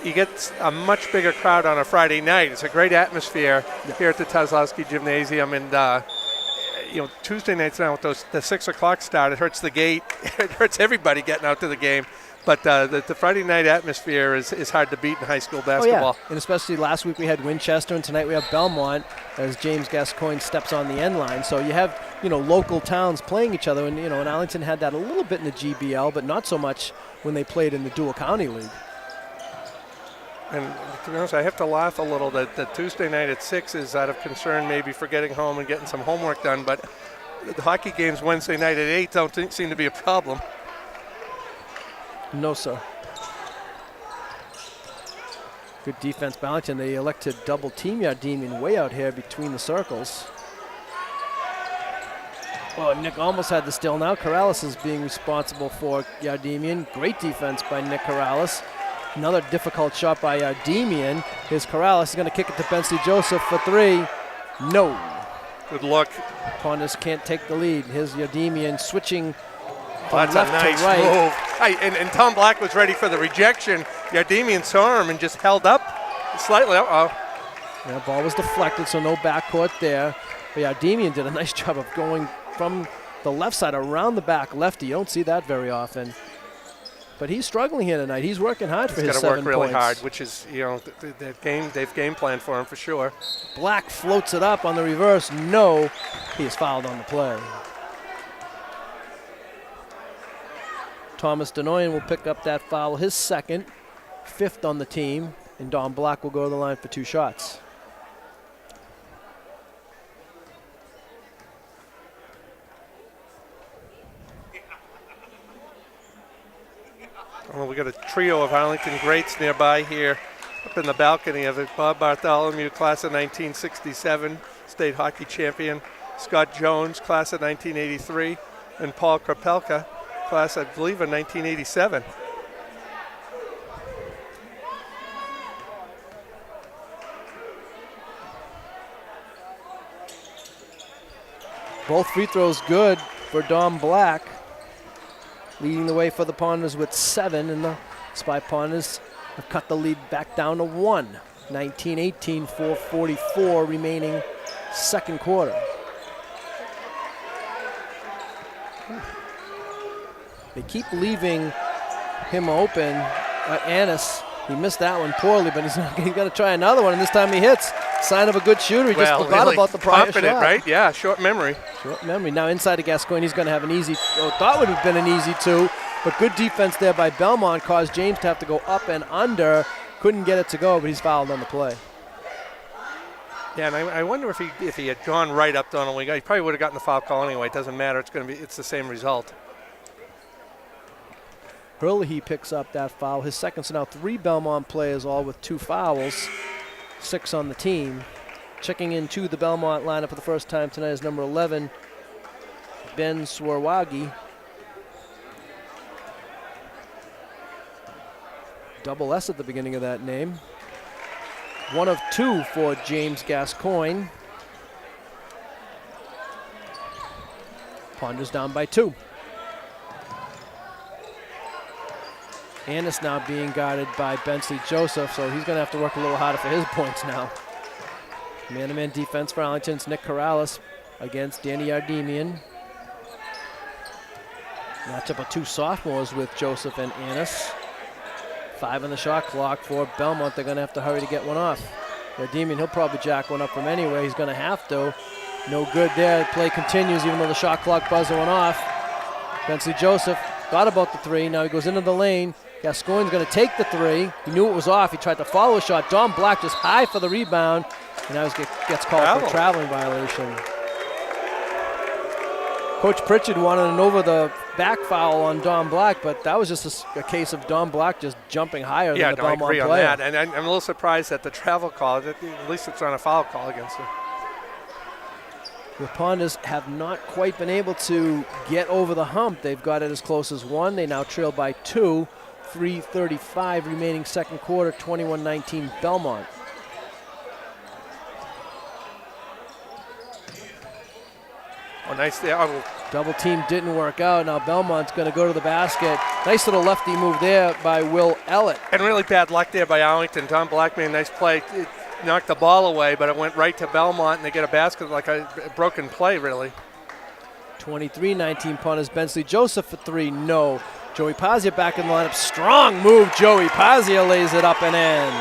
you get a much bigger crowd on a Friday night. It's a great atmosphere here at the Kozlowski Gymnasium, and you know, Tuesday nights now with the 6 o'clock start, it hurts the gate. It hurts everybody getting out to the game. But the Friday night atmosphere is hard to beat in high school basketball. Oh, yeah. And especially last week we had Winchester, and tonight we have Belmont as James Gascoigne steps on the end line. So you have, you know, local towns playing each other. And, you know, and Arlington had that a little bit in the GBL, but not so much when they played in the Dual County League. And to be honest, I have to laugh a little that Tuesday night at 6 is out of concern maybe for getting home and getting some homework done. But the hockey games Wednesday night at 8 don't seem to be a problem. No, sir. Good defense by Arlington. They elect to double team Yardemian way out here between the circles. Oh, Nick almost had the steal. Now Corrales is being responsible for Yardemian. Great defense by Nick Corrales. Another difficult shot by Yardemian. Here's Corrales. He's going to kick it to Bensley Joseph for 3. No. Good luck. Ponders can't take the lead. Here's Yardemian switching from That's left a nice to right. move. And Tom Black was ready for the rejection. Yardemian saw him and just held up slightly. Uh-oh. Yeah, ball was deflected, so no backcourt there. But yeah, Demian did a nice job of going from the left side around the back lefty. You don't see that very often. But he's struggling here tonight. He's working hard for his 7 points. He's got to work really hard, which is, they've game planned for him for sure. Black floats it up on the reverse. No, he is fouled on the play. Thomas Denoyan will pick up that foul, his second, 5th on the team, and Don Black will go to the line for 2 shots. Well, we got a trio of Arlington greats nearby here up in the balcony of it. Bob Bartholomew, class of 1967, state hockey champion. Scott Jones, class of 1983. And Paul Kropelka, class, I believe, of 1987. Both free throws good for Don Black. Leading the way for the Ponders with 7, and the Spy Ponders have cut the lead back down to 1. 19-18, 4:44 remaining second quarter. They keep leaving him open. Annis, he missed that one poorly, but he's going to try another one, and this time he hits. Sign of a good shooter. He just forgot about the prior shot. Right? Yeah, short memory. Short memory. Now inside of Gascoigne, he's going to have an easy, thought would have been an easy 2, but good defense there by Belmont caused James to have to go up and under. Couldn't get it to go, but he's fouled on the play. Yeah, and I wonder if he had gone right up Donald Wing, he probably would have gotten the foul call anyway. It doesn't matter. It's the same result. Hurley picks up that foul, his second. So now 3 Belmont players, all with 2 fouls. 6 on the team. Checking into the Belmont lineup for the first time tonight is number 11, Ben Swarwagi. Double S at the beginning of that name. 1 of 2 for James Gascoigne. Ponders down by 2. Annis now being guarded by Bensley Joseph, so he's going to have to work a little harder for his points now. Man-to-man defense for Arlington's Nick Corrales against Danny Ardemian. Matchup of 2 sophomores with Joseph and Annis. 5 on the shot clock for Belmont. They're going to have to hurry to get one off. Ardemian, he'll probably jack one up from anywhere. He's going to have to. No good there. Play continues even though the shot clock buzzer went off. Bensley Joseph thought about the 3. Now he goes into the lane. Gascoigne's going to take the 3. He knew it was off. He tried to follow a shot. Don Black just high for the rebound. And now he gets called for a traveling violation. Coach Pritchard wanted an over-the-back foul on Don Black, but that was just a case of Don Black just jumping higher than the Belmont player. Yeah, I agree on that. And I'm a little surprised at the travel call. At least it's on a foul call against him. The Ponders have not quite been able to get over the hump. They've got it as close as 1. They now trail by 2. 3:35 remaining second quarter, 21-19 Belmont. Oh, nice there. Oh. Double team didn't work out. Now Belmont's going to go to the basket. Nice little lefty move there by Will Ellett. And really bad luck there by Arlington. Don Black made a nice play. It knocked the ball away, but it went right to Belmont, and they get a basket like a broken play, really. 23-19 Ponders. Bensley Joseph for 3. No. Joey Pazia back in the lineup. Strong move. Joey Pazia lays it up and in.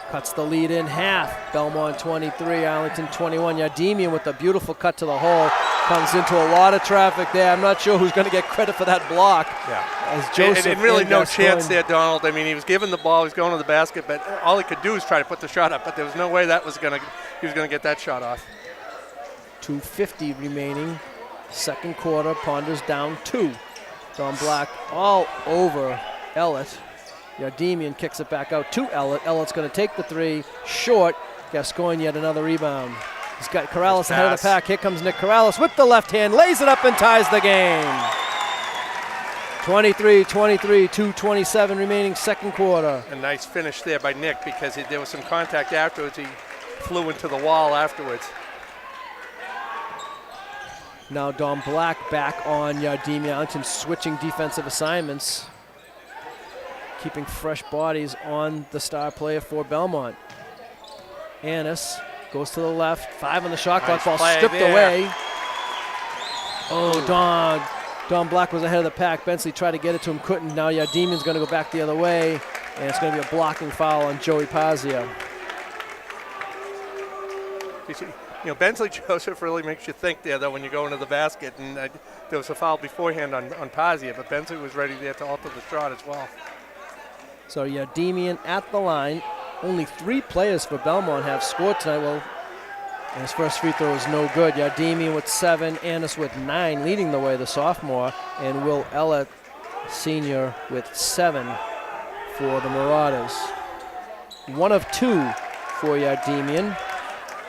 Cuts the lead in half. Belmont 23, Arlington 21. Ardemian with a beautiful cut to the hole. Comes into a lot of traffic there. I'm not sure who's going to get credit for that block. Yeah. As Joseph and really no chance there, Donald. I mean, he was given the ball. He was going to the basket, but all he could do was try to put the shot up. But there was no way he was going to get that shot off. 2:50 remaining. Second quarter, Ponders down 2. Don Black all over Ellett. Ardemian kicks it back out to Ellett. Ellett's going to take the 3. Short. Gascoigne yet another rebound. He's got Corrales ahead of the pack. Here comes Nick Corrales with the left hand. Lays it up and ties the game. 23-23, 2:27 remaining second quarter. A nice finish there by Nick because there was some contact afterwards. He flew into the wall afterwards. Now Don Black back on Ardemian. Arlington switching defensive assignments. keeping fresh bodies on the star player for Belmont. Annis goes to the left, 5 on the shot clock, ball stripped away. Oh, Don Black was ahead of the pack. Bensley tried to get it to him, couldn't. Now Yardemian's going to go back the other way, and it's going to be a blocking foul on Joey Pazia. Bensley Joseph really makes you think there, though, when you go into the basket. And there was a foul beforehand on Pazia, but Bensley was ready there to alter the shot as well. So Yardemian at the line. Only 3 players for Belmont have scored tonight. Well, his first free throw is no good. Yardemian with 7, Annis with 9, leading the way, the sophomore, and Will Ellett, senior, with 7 for the Marauders. 1 of 2 for Yardemian,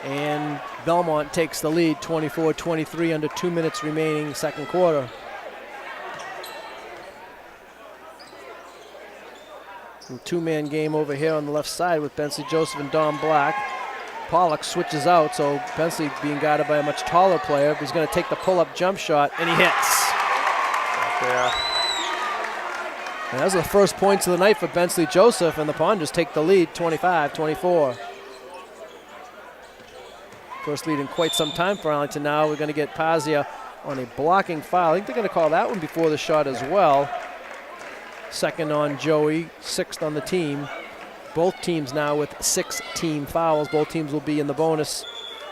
and Belmont takes the lead, 24-23, under 2 minutes remaining, second quarter. A 2-man game over here on the left side with Bensley Joseph and Don Black. Pollock switches out, so Bensley being guarded by a much taller player. He's going to take the pull-up jump shot, and he hits. Yeah. And those are the first points of the night for Bensley Joseph, and the Ponders take the lead, 25-24. First lead in quite some time for Arlington now. We're going to get Pazia on a blocking foul. I think they're going to call that one before the shot as well. Second on Joey, 6th on the team. Both teams now with 6 team fouls. Both teams will be in the bonus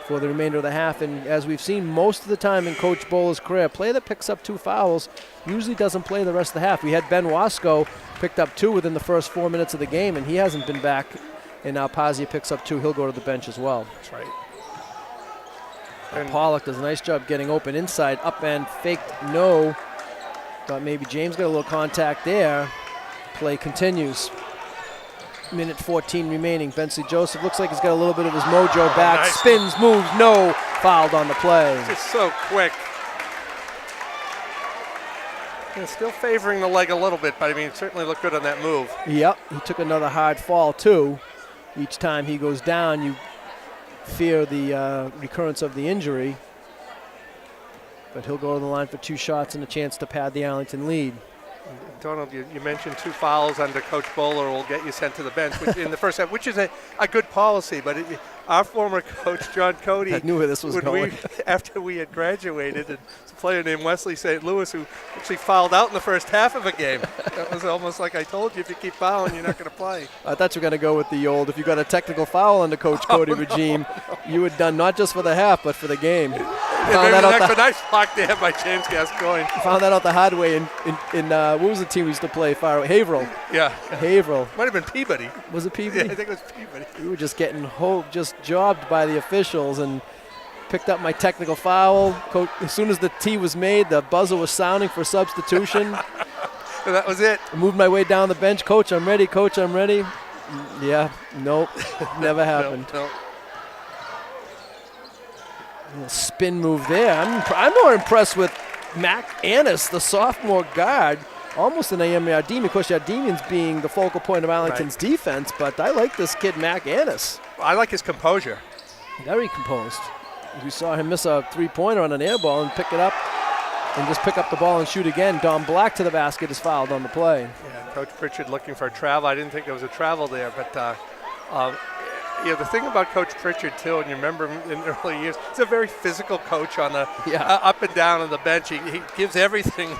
for the remainder of the half. And as we've seen most of the time in Coach Bowler's career, a player that picks up 2 fouls usually doesn't play the rest of the half. We had Ben Wasco picked up 2 within the first 4 minutes of the game, and he hasn't been back. And now Pazia picks up 2. He'll go to the bench as well. That's right. And Pollock does a nice job getting open inside, up end, faked, no. Thought maybe James got a little contact there. Play continues. Minute 14 remaining. Bensley Joseph looks like he's got a little bit of his mojo back. Nice. Spins, moves, no. Fouled on the play. Just so quick. Yeah, still favoring the leg a little bit, but I mean, it certainly looked good on that move. Yep, he took another hard fall too. Each time he goes down, you fear the recurrence of the injury. But he'll go to the line for 2 shots and a chance to pad the Arlington lead. Donald, you mentioned 2 fouls under Coach Bowler will get you sent to the bench in the first half, which is a good policy. But our former coach, John Cody, I knew where this was going. After we had graduated, and a player named Wesley St. Louis who actually fouled out in the first half of a game. That was almost like I told you, if you keep fouling, you're not going to play. I thought you were going to go with the old, if you got a technical foul under Coach Cody regime, you had done not just for the half, but for the game. A nice block there by James Gascoigne. Found that out the hard way in what was the team we used to play far away? Haverhill. Yeah. Haverhill. Might have been Peabody. Was it Peabody? Yeah, I think it was Peabody. We were just getting just jobbed by the officials and picked up my technical foul. As soon as the tee was made, the buzzer was sounding for substitution. And that was it. I moved my way down the bench. Coach, I'm ready. Coach, I'm ready. Yeah, nope. Never happened. No. Little spin move there. I'm more impressed with Mac Annis, the sophomore guard, almost an Yardemian. Of course, Yardemian's being the focal point of Arlington's defense, but I like this kid, Mac Annis. I like his composure. Very composed. We saw him miss a 3-pointer on an air ball and pick it up and just pick up the ball and shoot again. Don Black to the basket is fouled on the play. Yeah, Coach Pritchard looking for a travel. I didn't think there was a travel there, but the thing about Coach Pritchard, too, and you remember him in the early years, he's a very physical coach on the up and down on the bench. He gives everything.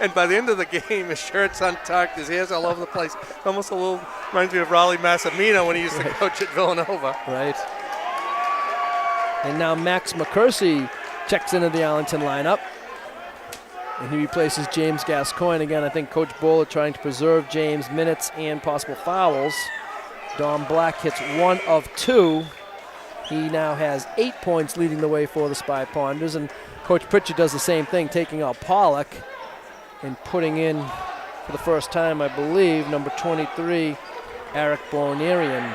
And by the end of the game, his shirt's untucked, his hair's all over the place. Almost a little reminds me of Raleigh Massimino when he used to coach at Villanova. Right. And now Max McCursey checks into the Arlington lineup. And he replaces James Gascoigne. Again, I think Coach Bowler trying to preserve James' minutes and possible fouls. Don Black hits 1 of 2. He now has 8 points leading the way for the Spy Ponders. And Coach Pritchard does the same thing, taking out Pollock and putting in, for the first time, I believe, number 23, Eric Bornerian.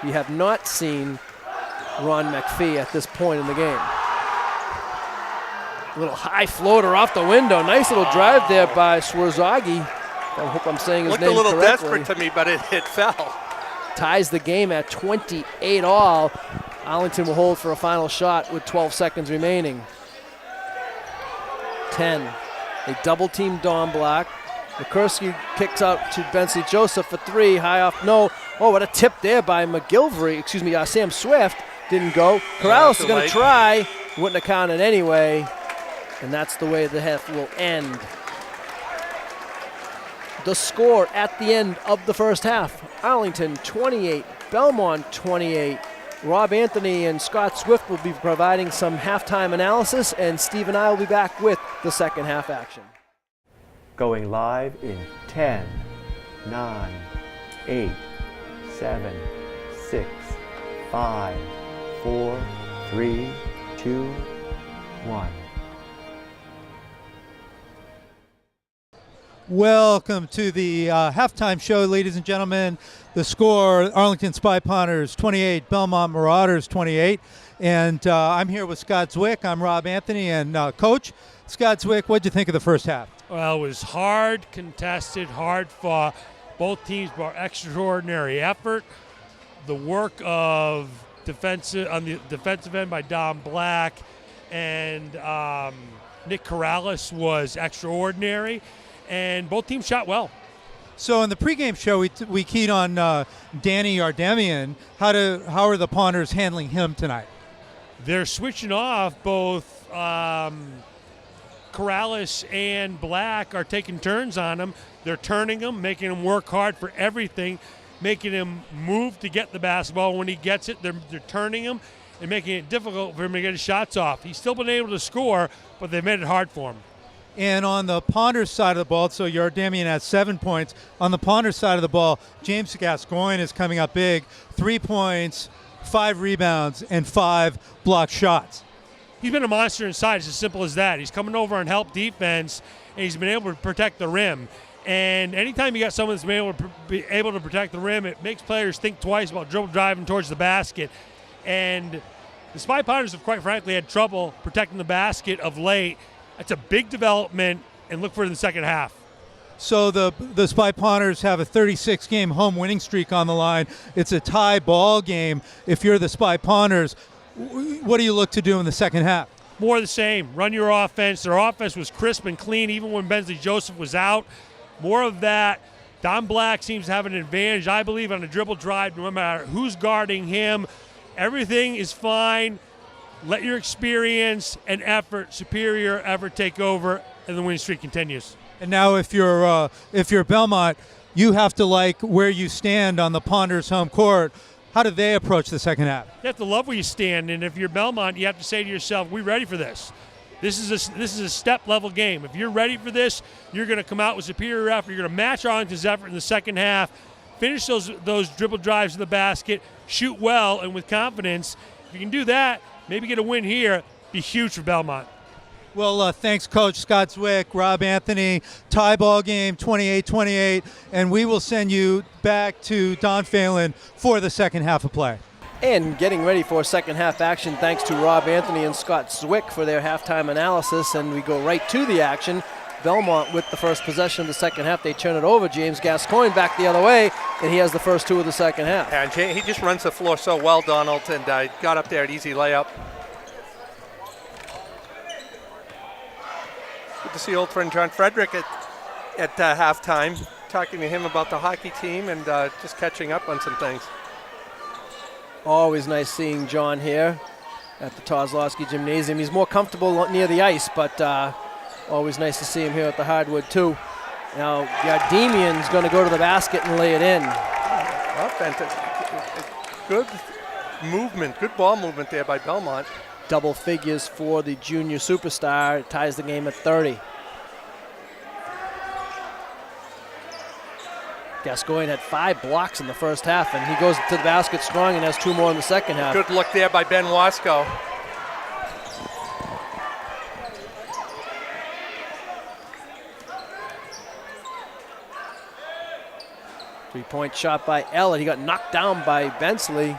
We have not seen Ron McPhee at this point in the game. A little high floater off the window. Nice little drive there by Swarzagi. I hope I'm saying his name correctly. Looked a little desperate to me, but it fell. Ties the game at 28 all. Arlington will hold for a final shot with 12 seconds remaining. 10. They double team Don Black. DeCourcey kicks out to Bensley Joseph for three, high off, no. Oh, what a tip there by Sam Swift. Didn't go. Corrales is going to try. Wouldn't have counted anyway. And that's the way the half will end. The score at the end of the first half, Arlington 28, Belmont 28. Rob Anthony and Scott Swift will be providing some halftime analysis, and Steve and I will be back with the second half action. Going live in 10, 9, 8, 7, 6, 5, 4, 3, 2, 1. Welcome to the halftime show, ladies and gentlemen. The score, Arlington Spy Ponters 28, Belmont Marauders 28. And I'm here with Scott Zwick. I'm Rob Anthony. And Coach, Scott Zwick, what did you think of the first half? Well, it was hard contested, hard fought. Both teams brought extraordinary effort. The work of on the defensive end by Don Black and Nick Corrales was extraordinary. And both teams shot well. So in the pregame show, we keyed on Danny Ardemian. How are the Ponters handling him tonight? They're switching off. Both Corrales and Black are taking turns on him. They're turning him, making him work hard for everything, making him move to get the basketball. When he gets it, they're turning him and making it difficult for him to get his shots off. He's still been able to score, but they've made it hard for him. And on the Ponters side of the ball, so Yardemian has 7 points. On the Ponters side of the ball, James Gascoigne is coming up big. 3 points, 5 rebounds, and 5 blocked shots. He's been a monster inside. It's as simple as that. He's coming over and help defense, and he's been able to protect the rim. And anytime you got someone that's been able to protect the rim, it makes players think twice about dribble driving towards the basket. And the Spy Ponters have, quite frankly, had trouble protecting the basket of late. That's a big development, and look for it in the second half. So the Spy Ponters have a 36-game home winning streak on the line. It's a tie ball game. If you're the Spy Ponters, what do you look to do in the second half? More of the same. Run your offense. Their offense was crisp and clean even when Bensley Joseph was out. More of that. Don Black seems to have an advantage, I believe, on a dribble drive, no matter who's guarding him. Everything is fine. Let your experience and superior effort take over, and the winning streak continues. And now if you're Belmont, you have to like where you stand on the Ponters home court. How do they approach the second half? You have to love where you stand, and if you're Belmont, you have to say to yourself, we're ready for this. This is a step-level game. If you're ready for this, you're going to come out with superior effort. You're going to match Arlington's effort in the second half, finish those dribble drives to the basket, shoot well and with confidence. If you can do that, maybe get a win here, be huge for Belmont. Well, thanks, Coach Scott Zwick, Rob Anthony. Tie ball game, 28-28, and we will send you back to Don Phelan for the second half of play. And getting ready for second half action, thanks to Rob Anthony and Scott Zwick for their halftime analysis, and we go right to the action. Belmont with the first possession of the second half. They turn it over. James Gascoigne back the other way, and he has the first 2 of the second half. And he just runs the floor so well, Donald, and got up there at easy layup. Good to see old friend John Frederick at halftime, talking to him about the hockey team and just catching up on some things. Always nice seeing John here at the Kozlowski Gymnasium. He's more comfortable near the ice, but always nice to see him here at the hardwood too. Now Yardemian's going to go to the basket and lay it in. Well, good movement, good ball movement there by Belmont. Double figures for the junior superstar. It ties the game at 30. Gascoigne had 5 blocks in the first half, and he goes to the basket strong and has 2 more in the second half. Good look there by Ben Wasco. Three-point shot by Ellett. He got knocked down by Bensley.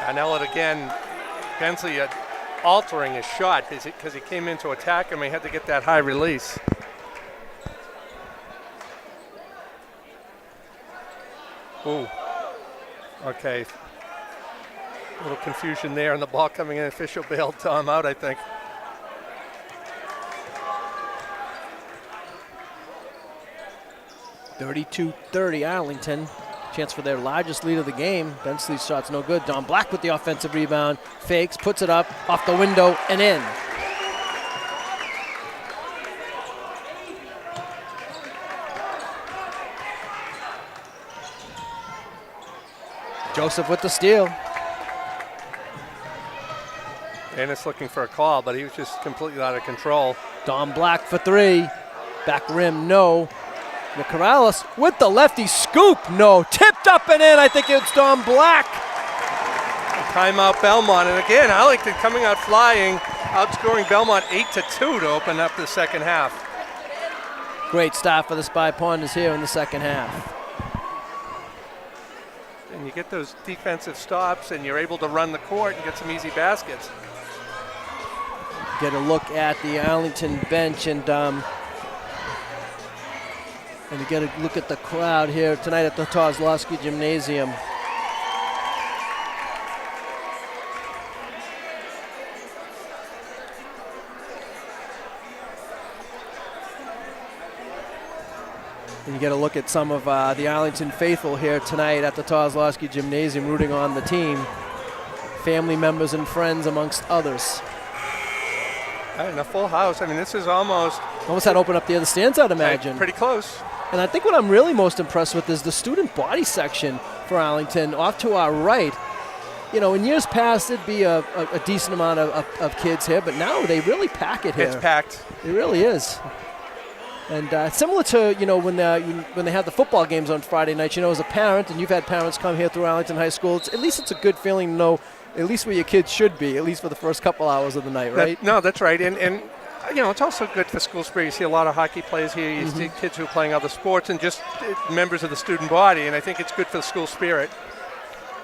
And Ellett again, Bensley altering his shot because he came in to attack him. He had to get that high release. Ooh. Okay. A little confusion there, and the ball coming in. Official bailed Tom out, I think. 32-30 Arlington. Chance for their largest lead of the game. Bensley's shot's no good. Don Black with the offensive rebound. Fakes, puts it up, off the window, and in. Joseph with the steal. Ennis looking for a call, but he was just completely out of control. Don Black for three. Back rim, no. Corrales with the lefty scoop, no. Tipped up and in, I think it's Don Black. Timeout Belmont, and again, Arlington coming out flying, outscoring Belmont 8-2 to open up the second half. Great start for the Spy Ponders here in the second half. And you get those defensive stops, and you're able to run the court and get some easy baskets. Get a look at the Arlington bench, and you get a look at the crowd here tonight at the Kozlowski Gymnasium. And you get a look at some of the Arlington faithful here tonight at the Kozlowski Gymnasium rooting on the team. Family members and friends amongst others. And a full house. I mean, this is almost had to open up the other stands, I'd imagine. Pretty close. And I think what I'm really most impressed with is the student body section for Arlington off to our right. You know, in years past, it'd be a decent amount of kids here, but now they really pack it here. It's packed. It really is. And similar to, you know, when they have the football games on Friday nights, you know, as a parent, and you've had parents come here through Arlington High School, at least it's a good feeling to know at least where your kids should be, at least for the first couple hours of the night, right? No, that's right. And you know, it's also good for school spirit. You see a lot of hockey players here. You see kids who are playing other sports and just members of the student body, and I think it's good for the school spirit.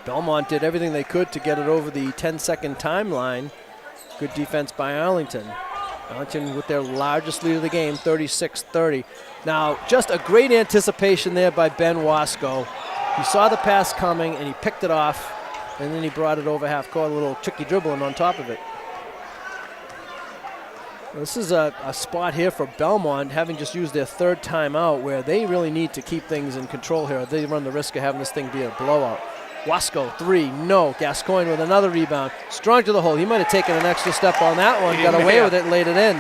Belmont did everything they could to get it over the 10-second timeline. Good defense by Arlington. Arlington with their largest lead of the game, 36-30. Now, just a great anticipation there by Ben Wasco. He saw the pass coming, and he picked it off, and then he brought it over half court, a little tricky dribbling on top of it. This is a spot here for Belmont, having just used their third timeout, where they really need to keep things in control here. They run the risk of having this thing be a blowout. Wasco, three, no. Gascoigne with another rebound. Strong to the hole. He might have taken an extra step on that one, got away with it and laid it in.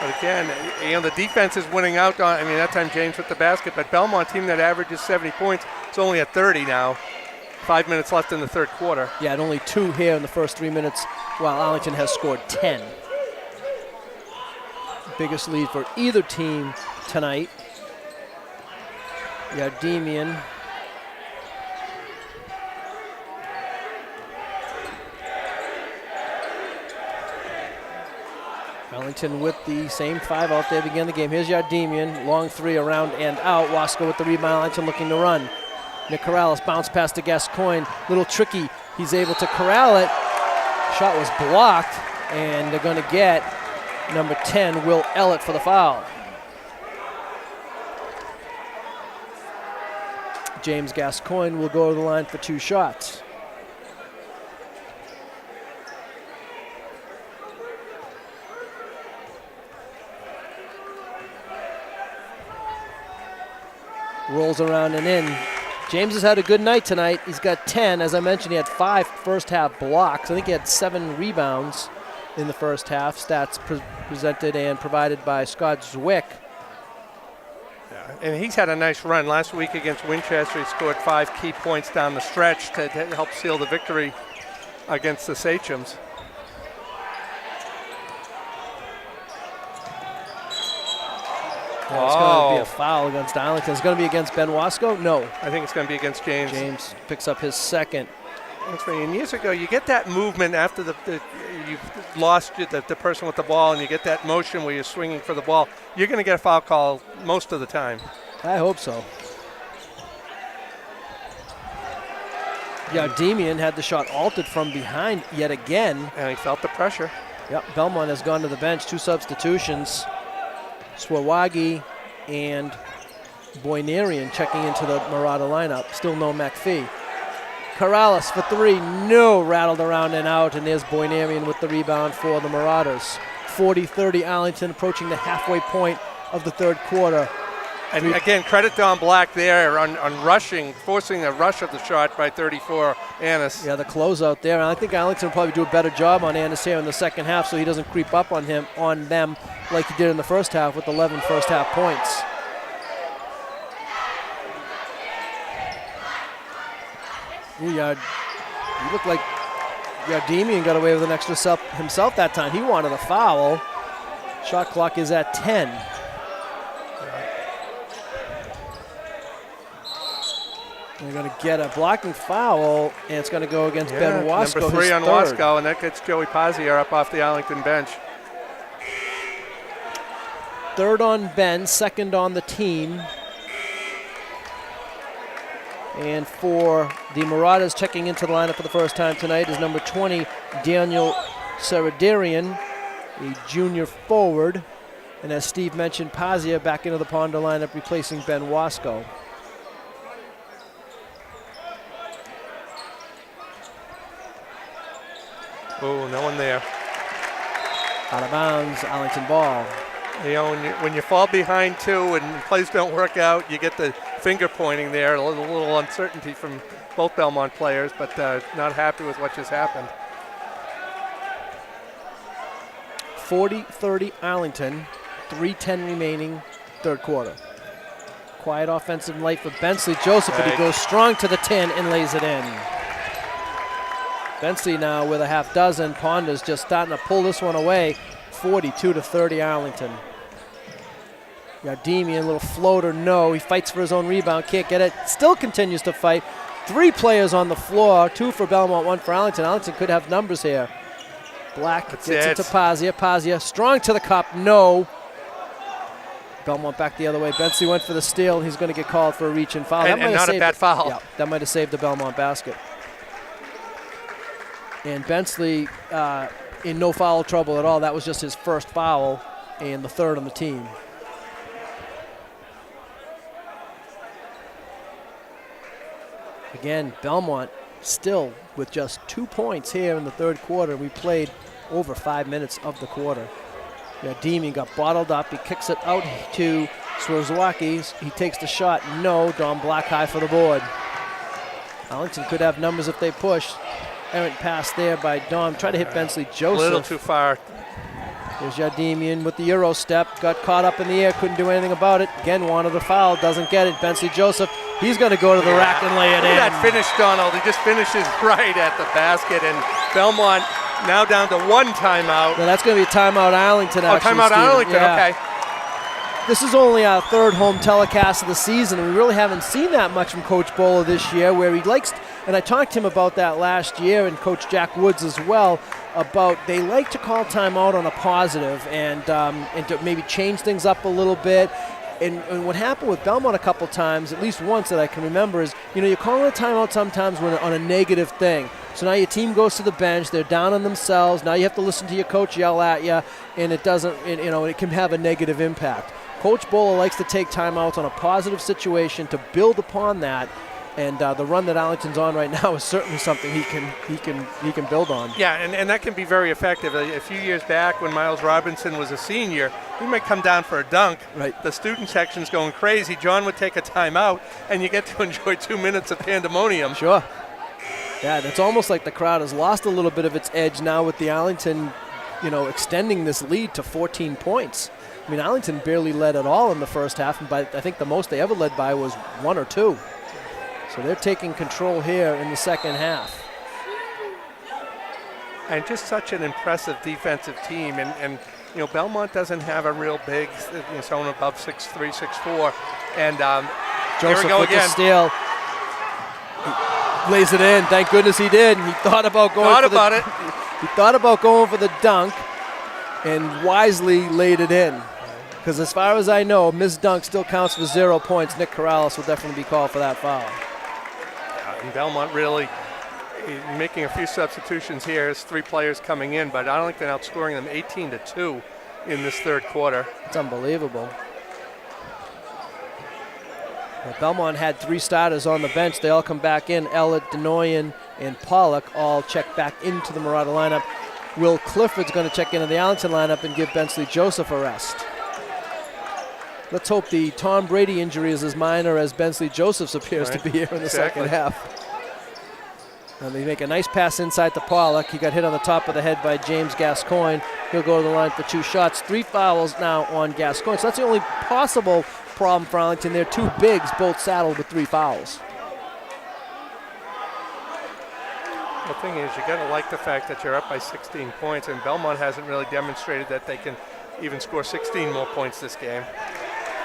But again, you know, the defense is winning out on, I mean, that time James with the basket, but Belmont team that averages 70 points, it's only at 30 now. 5 minutes left in the third quarter. Yeah, and only 2 here in the first 3 minutes, while Arlington has scored 10. Biggest lead for either team tonight. Yardemian. Arlington with the same 5 out there begin the game. Here's Yardemian, long 3 around and out. Wasco with the rebound. Arlington looking to run. Nick Corrales bounce pass to Gascoigne. Little tricky. He's able to corral it. Shot was blocked, and they're going to get number 10, Will Ellett, for the foul. James Gascoigne will go to the line for 2 shots. Rolls around and in. James has had a good night tonight. He's got 10. As I mentioned, he had 5 first half blocks. I think he had 7 rebounds in the first half. Stats presented and provided by Scott Zwick. Yeah, and he's had a nice run. Last week against Winchester, he scored 5 key points down the stretch to help seal the victory against the Sachems. It's going to be a foul against Arlington. It's going to be against Ben Wasco? No. I think it's going to be against James. James picks up his second. That's right. And years ago, you get that movement after you've lost the person with the ball, and you get that motion where you're swinging for the ball. You're going to get a foul call most of the time. I hope so. Yardemian had the shot altered from behind yet again. And he felt the pressure. Yep, Belmont has gone to the bench. 2 substitutions. Swawagi and Boynarian checking into the Marauder lineup. Still no McPhee. Corrales for 3, no. Rattled around and out, and there's Boynarian with the rebound for the Marauders. 40-30 Arlington, approaching the halfway point of the third quarter. And again, credit Don Black there on rushing, forcing a rush of the shot by 34, Annis. Yeah, the closeout there. And I think Arlington will probably do a better job on Annis here in the second half so he doesn't creep up on them like he did in the first half with 11 first half points. You look like Demian got away with an extra himself that time. He wanted a foul. Shot clock is at 10. They're going to get a blocking foul, and it's going to go against Ben Wasco. Number 3 on third. Wasco, and that gets Joey Pazzier up off the Arlington bench. Third on Ben, second on the team. And for the Marauders, checking into the lineup for the first time tonight is number 20, Daniel Saradarian, a junior forward. And as Steve mentioned, Pazia back into the Ponder lineup, replacing Ben Wasco. Oh, no one there. Out of bounds, Arlington ball. You know, when you fall behind 2 and plays don't work out, you get the finger pointing there, a little uncertainty from both Belmont players, but not happy with what just happened. 40-30 Arlington, 3:10 remaining, third quarter. Quiet offensive light for Bensley Joseph, but he goes strong to the 10 and lays it in. Bensley now with a half dozen. Ponder's just starting to pull this one away. 42-30 Arlington. Demian, little floater, no. He fights for his own rebound, can't get it. Still continues to fight. 3 players on the floor, 2 for Belmont, 1 for Arlington. Arlington could have numbers here. Black gets it to Pazia. Pazia strong to the cup, no. Belmont back the other way. Bensley went for the steal. He's going to get called for a reach and foul. And not a bad foul. Yeah, that might have saved the Belmont basket. And Bensley in no foul trouble at all. That was just his first foul and the third on the team. Again, Belmont still with just 2 points here in the third quarter. We played over 5 minutes of the quarter. Demian got bottled up. He kicks it out to Swirzwaki. He takes the shot. No. Don Black high for the board. Arlington could have numbers if they push. Errant pass there by Don. Try to hit Bensley Joseph. A little too far. There's Demian with the Euro step. Got caught up in the air. Couldn't do anything about it. Again, wanted a foul. Doesn't get it. Bensley Joseph. He's going to go to the rack and lay it in. Look at that finish, Donald. He just finishes right at the basket. And Belmont now down to 1 timeout. No, that's going to be a timeout Arlington, actually. Timeout Steven. Arlington, yeah. okay. This is only our 3rd home telecast of the season, and we really haven't seen that much from Coach Bowler this year, where he likes, and I talked to him about that last year, and Coach Jack Woods as well, about they like to call timeout on a positive and to maybe change things up a little bit. And what happened with Belmont a couple times, at least once that I can remember, is you're calling a timeout sometimes when on a negative thing. So now your team goes to the bench, they're down on themselves. Now you have to listen to your coach yell at you, and it doesn't. It can have a negative impact. Coach Bowler likes to take timeouts on a positive situation to build upon that. And the run that Arlington's on right now is certainly something he can build on. Yeah, and that can be very effective. A few years back when Miles Robinson was a senior, he might come down for a dunk. Right. The student section's going crazy. John would take a timeout, and you get to enjoy 2 minutes of pandemonium. Sure. Yeah, it's almost like the crowd has lost a little bit of its edge now with the Arlington, extending this lead to 14 points. I mean, Arlington barely led at all in the first half, and I think the most they ever led by was 1 or 2. So they're taking control here in the second half. And just such an impressive defensive team. And Belmont doesn't have a real big, someone above 6'3", 6'4". And Joseph here we go with again. the steal. He lays it in. Thank goodness he did. He thought about going He thought about going for the dunk and wisely laid it in. Because as far as I know, missed dunk still counts for 0 points. Nick Corrales will definitely be called for that foul. And Belmont really making a few substitutions here. There's 3 players coming in, but Arlington outscoring them 18-2 in this third quarter. It's unbelievable. Well, Belmont had 3 starters on the bench. They all come back in. Ellett, Denoyan, and Pollock all check back into the Marauder lineup. Will Clifford's going to check into the Arlington lineup and give Bensley Joseph a rest. Let's hope the Tom Brady injury is as minor as Bensley Joseph's appears to be here in the second half. And they make a nice pass inside to Pollock. He got hit on the top of the head by James Gascoigne. He'll go to the line for 2 shots. 3 fouls now on Gascoigne. So that's the only possible problem for Arlington. They're 2 bigs, both saddled with 3 fouls. The thing is, you got to like the fact that you're up by 16 points, and Belmont hasn't really demonstrated that they can even score 16 more points this game.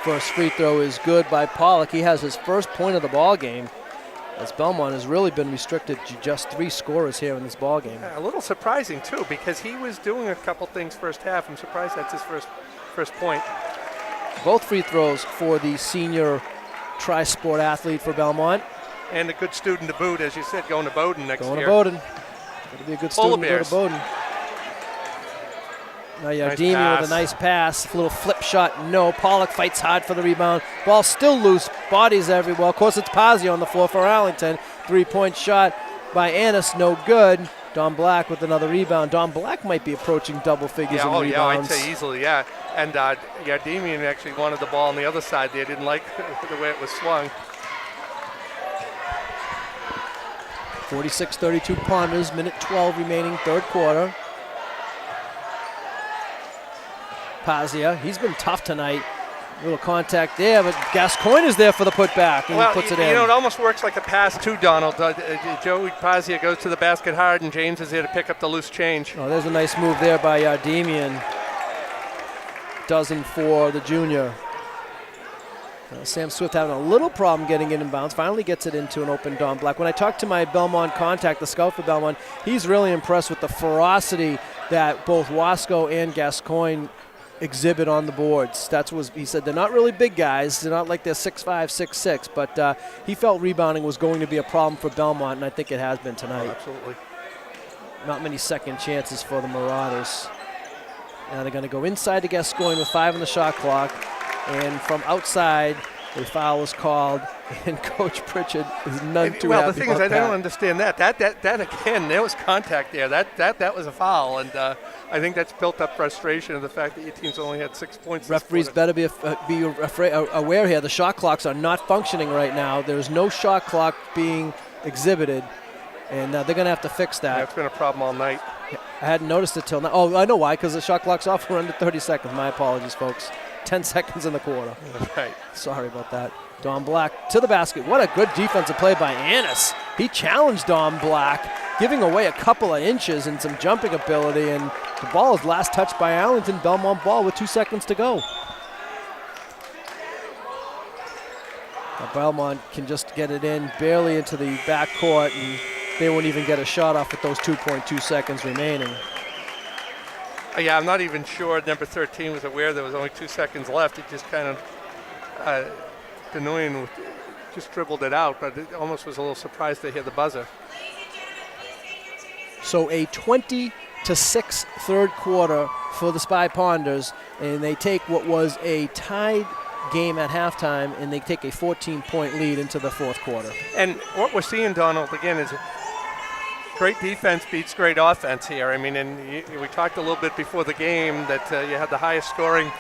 First free throw is good by Pollock. He has his first point of the ball game, as Belmont has really been restricted to just 3 scorers here in this ball game. A little surprising too, because he was doing a couple things first half. I'm surprised that's his first point. Both free throws for the senior tri-sport athlete for Belmont. And a good student to boot, as you said, going to Bowdoin next year. Going to Bowdoin. Got to be a good student to go to Bowdoin. Now Yardini nice with a nice pass, a little flip shot, no. Pollock fights hard for the rebound. Ball still loose, bodies everywhere. Of course, it's Pazzi on the floor for Arlington. 3-point shot by Annis, no good. Don Black with another rebound. Don Black might be approaching double figures in rebounds. Yeah, I'd say easily, yeah. And Yardini actually wanted the ball on the other side there. Didn't like the way it was swung. 46-32 Ponders, minute 12 remaining, third quarter. Pazia, he's been tough tonight. A little contact there, but Gascoigne is there for the putback, and he puts it in. You know, it almost works like a pass to Donald. Joey Pazia goes to the basket hard, and James is there to pick up the loose change. Oh, there's a nice move there by Yardemian. Dozen for the junior. Sam Swift having a little problem getting it in bounds. Finally gets it into an open Don Black. When I talked to my Belmont contact, the scout for Belmont, he's really impressed with the ferocity that both Wasco and Gascoigne exhibit on the boards. That's what he said. They're not really big guys. They're not like they're 6'5", 6'6", but he felt rebounding was going to be a problem for Belmont, and I think it has been tonight. Oh, absolutely. Not many second chances for the Marauders. Now they're going to go inside to Gascoigne with 5 on the shot clock. And from outside, a foul was called, and Coach Pritchard is none too happy. Well, the thing is, I that. don't understand that. That again, there was contact there. That was a foul, and I think that's built up frustration of the fact that your team's only had 6 points. Referees better be aware here. The shot clocks are not functioning right now. There's no shot clock being exhibited, and they're going to have to fix that. That's been a problem all night. I hadn't noticed it till now. Oh, I know why, because the shot clock's off. We're under 30 seconds. My apologies, folks. 10 seconds in the quarter. Right. Sorry about that. Don Black to the basket. What a good defensive play by Annis. He challenged Don Black, giving away a couple of inches and some jumping ability, and the ball is last touched by Arlington. Belmont ball with 2 seconds to go. Now Belmont can just get it in barely into the backcourt, and they won't even get a shot off with those 2.2 seconds remaining. Yeah, I'm not even sure number 13 was aware there was only 2 seconds left. He just kind of, Denoyan just dribbled it out, but it almost was a little surprised to hear the buzzer. So a 20-6 third quarter for the Spy Ponders, and they take what was a tied game at halftime, and they take a 14-point lead into the fourth quarter. And what we're seeing, Donald, again, is great defense beats great offense here. I mean, and we talked a little bit before the game that you had the highest scoring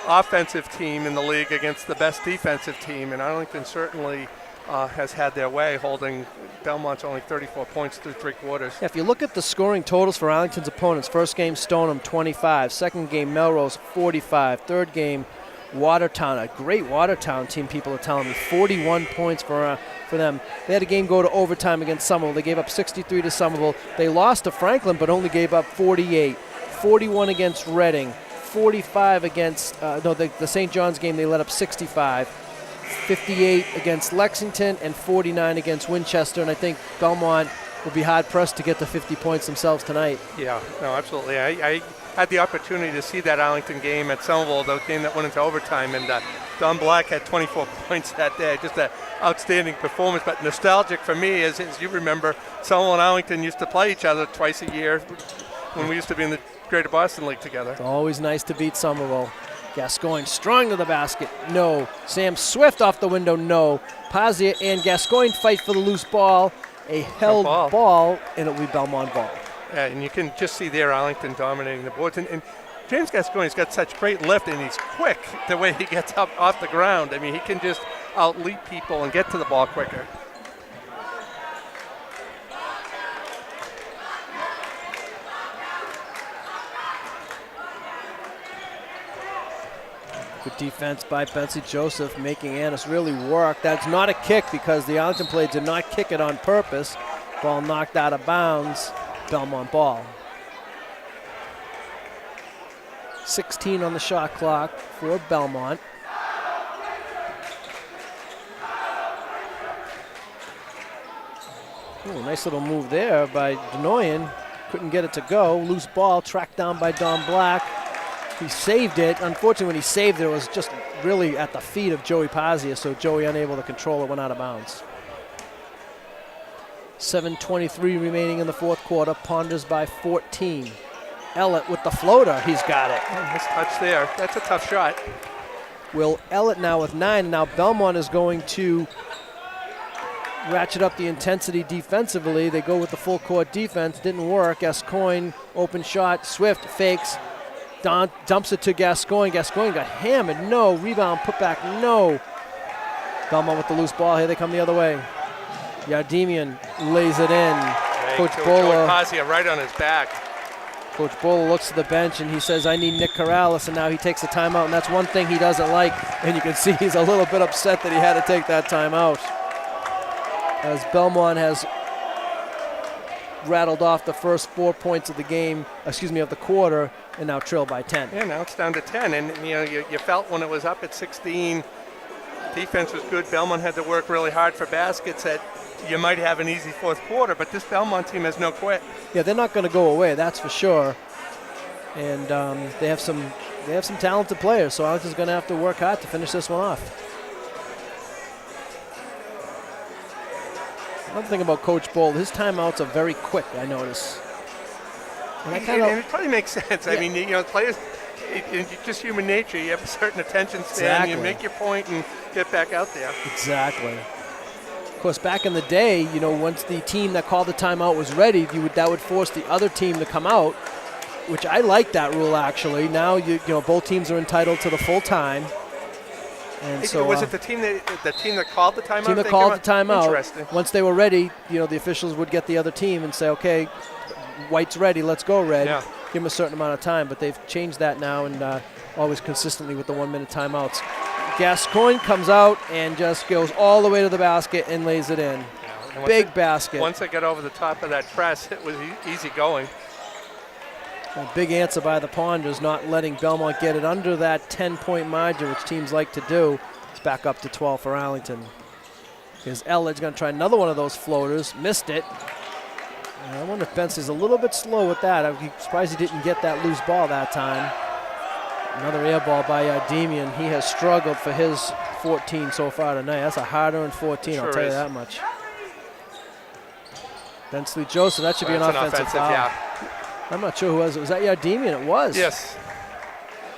offensive team in the league against the best defensive team, and Arlington certainly has had their way, holding Belmont's only 34 points through 3 quarters. Yeah, if you look at the scoring totals for Arlington's opponents, first game Stoneham 25, second game Melrose 45, third game Watertown, a great Watertown team, people are telling me, 41 points for them. They had a game go to overtime against Somerville. They gave up 63 to Somerville. They lost to Franklin, but only gave up 48. 41 against Reading. 45 against, the St. John's game, they let up 65. 58 against Lexington and 49 against Winchester. And I think Belmont will be hard-pressed to get to 50 points themselves tonight. Yeah, no, absolutely. I had the opportunity to see that Arlington game at Somerville, the game that went into overtime, and Don Black had 24 points that day. Just an outstanding performance, but nostalgic for me, as you remember, Somerville and Arlington used to play each other twice a year when we used to be in the Greater Boston League together. It's always nice to beat Somerville. Gascoigne strong to the basket, no. Sam Swift off the window, no. Pazia and Gascoigne fight for the loose ball. A held ball, and it'll be Belmont ball. Yeah, and you can just see there Arlington dominating the boards. And James Gascoigne's got such great lift, and he's quick the way he gets up off the ground. I mean, he can just out-leap people and get to the ball quicker. Good defense by Bensley Joseph, making Annis really work. That's not a kick because the Arlington play did not kick it on purpose. Ball knocked out of bounds. Belmont ball. 16 on the shot clock for Belmont. Ooh, nice little move there by Denoyan. Couldn't get it to go. Loose ball tracked down by Don Black. He saved it. Unfortunately, when he saved it, it was just really at the feet of Joey Pazia, so Joey, unable to control it, went out of bounds. 7:23 remaining in the fourth quarter. Ponders by 14. Ellett with the floater. He's got it. Nice touch there. That's a tough shot. Will Ellett now with 9. Now Belmont is going to ratchet up the intensity defensively. They go with the full court defense. Didn't work. Gascoigne, open shot. Swift fakes. Don dumps it to Gascoigne. Gascoigne got hammered. No. Rebound, put back. No. Belmont with the loose ball. Here they come the other way. Yardemian lays it in. Coach Bola. Pazia right on his back. Coach Bola looks to the bench and he says, I need Nick Corrales, and now he takes a timeout, and that's one thing he doesn't like, and you can see he's a little bit upset that he had to take that timeout. As Belmont has rattled off the first 4 points of the game, of the quarter, and now trailed by 10. Yeah, now it's down to 10, and you felt when it was up at 16, defense was good. Belmont had to work really hard for baskets that you might have an easy fourth quarter, but this Belmont team has no quit. Yeah, they're not going to go away, that's for sure. And they have some talented players, so Arlington's going to have to work hard to finish this one off. Another thing about Coach Bowl, his timeouts are very quick, I notice. And it probably makes sense. Yeah. I mean, players, it's just human nature. You have a certain attention span. Exactly. You make your point and get back out there. Exactly. Of course, back in the day, once the team that called the timeout was ready, that would force the other team to come out, which I like that rule actually. Now both teams are entitled to the full time. And so was it the team that called the timeout? Team that called the timeout. Interesting. Once they were ready, the officials would get the other team and say, okay, White's ready, let's go, Red. Yeah. Give them a certain amount of time, but they've changed that now and always consistently with the 1 minute timeouts. Gascoigne comes out and just goes all the way to the basket and lays it in. Yeah. Big basket. Once they got over the top of that press, it was easy going. A big answer by the Ponders, not letting Belmont get it under that 10-point margin, which teams like to do. It's back up to 12 for Arlington. Here's Elledge going to try another one of those floaters. Missed it. And I wonder if Bensley's a little bit slow with that. I'm surprised he didn't get that loose ball that time. Another air ball by Demian. He has struggled for his 14 so far tonight. That's a hard-earned 14, sure I'll tell you that much. Bensley Joseph, that should be an offensive foul. Yeah. I'm not sure who was it. Was that Yardemian? It was. Yes.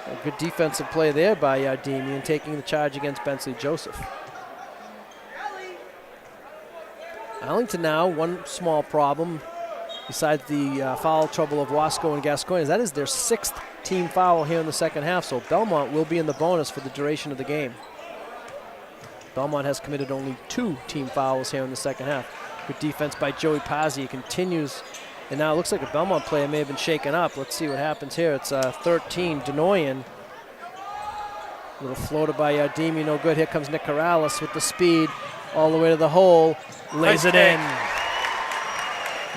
A good defensive play there by Yardemian, taking the charge against Bensley Joseph. Arlington now, one small problem, besides the foul trouble of Wasco and Gascoigne, that is their 6th team foul here in the second half, so Belmont will be in the bonus for the duration of the game. Belmont has committed only 2 team fouls here in the second half. Good defense by Joey Pazzi. He continues. And now it looks like a Belmont player may have been shaken up. Let's see what happens here. It's 13, Denoyan. Little floater by Yardemi, no good. Here comes Nick Corrales with the speed all the way to the hole. Lays it in.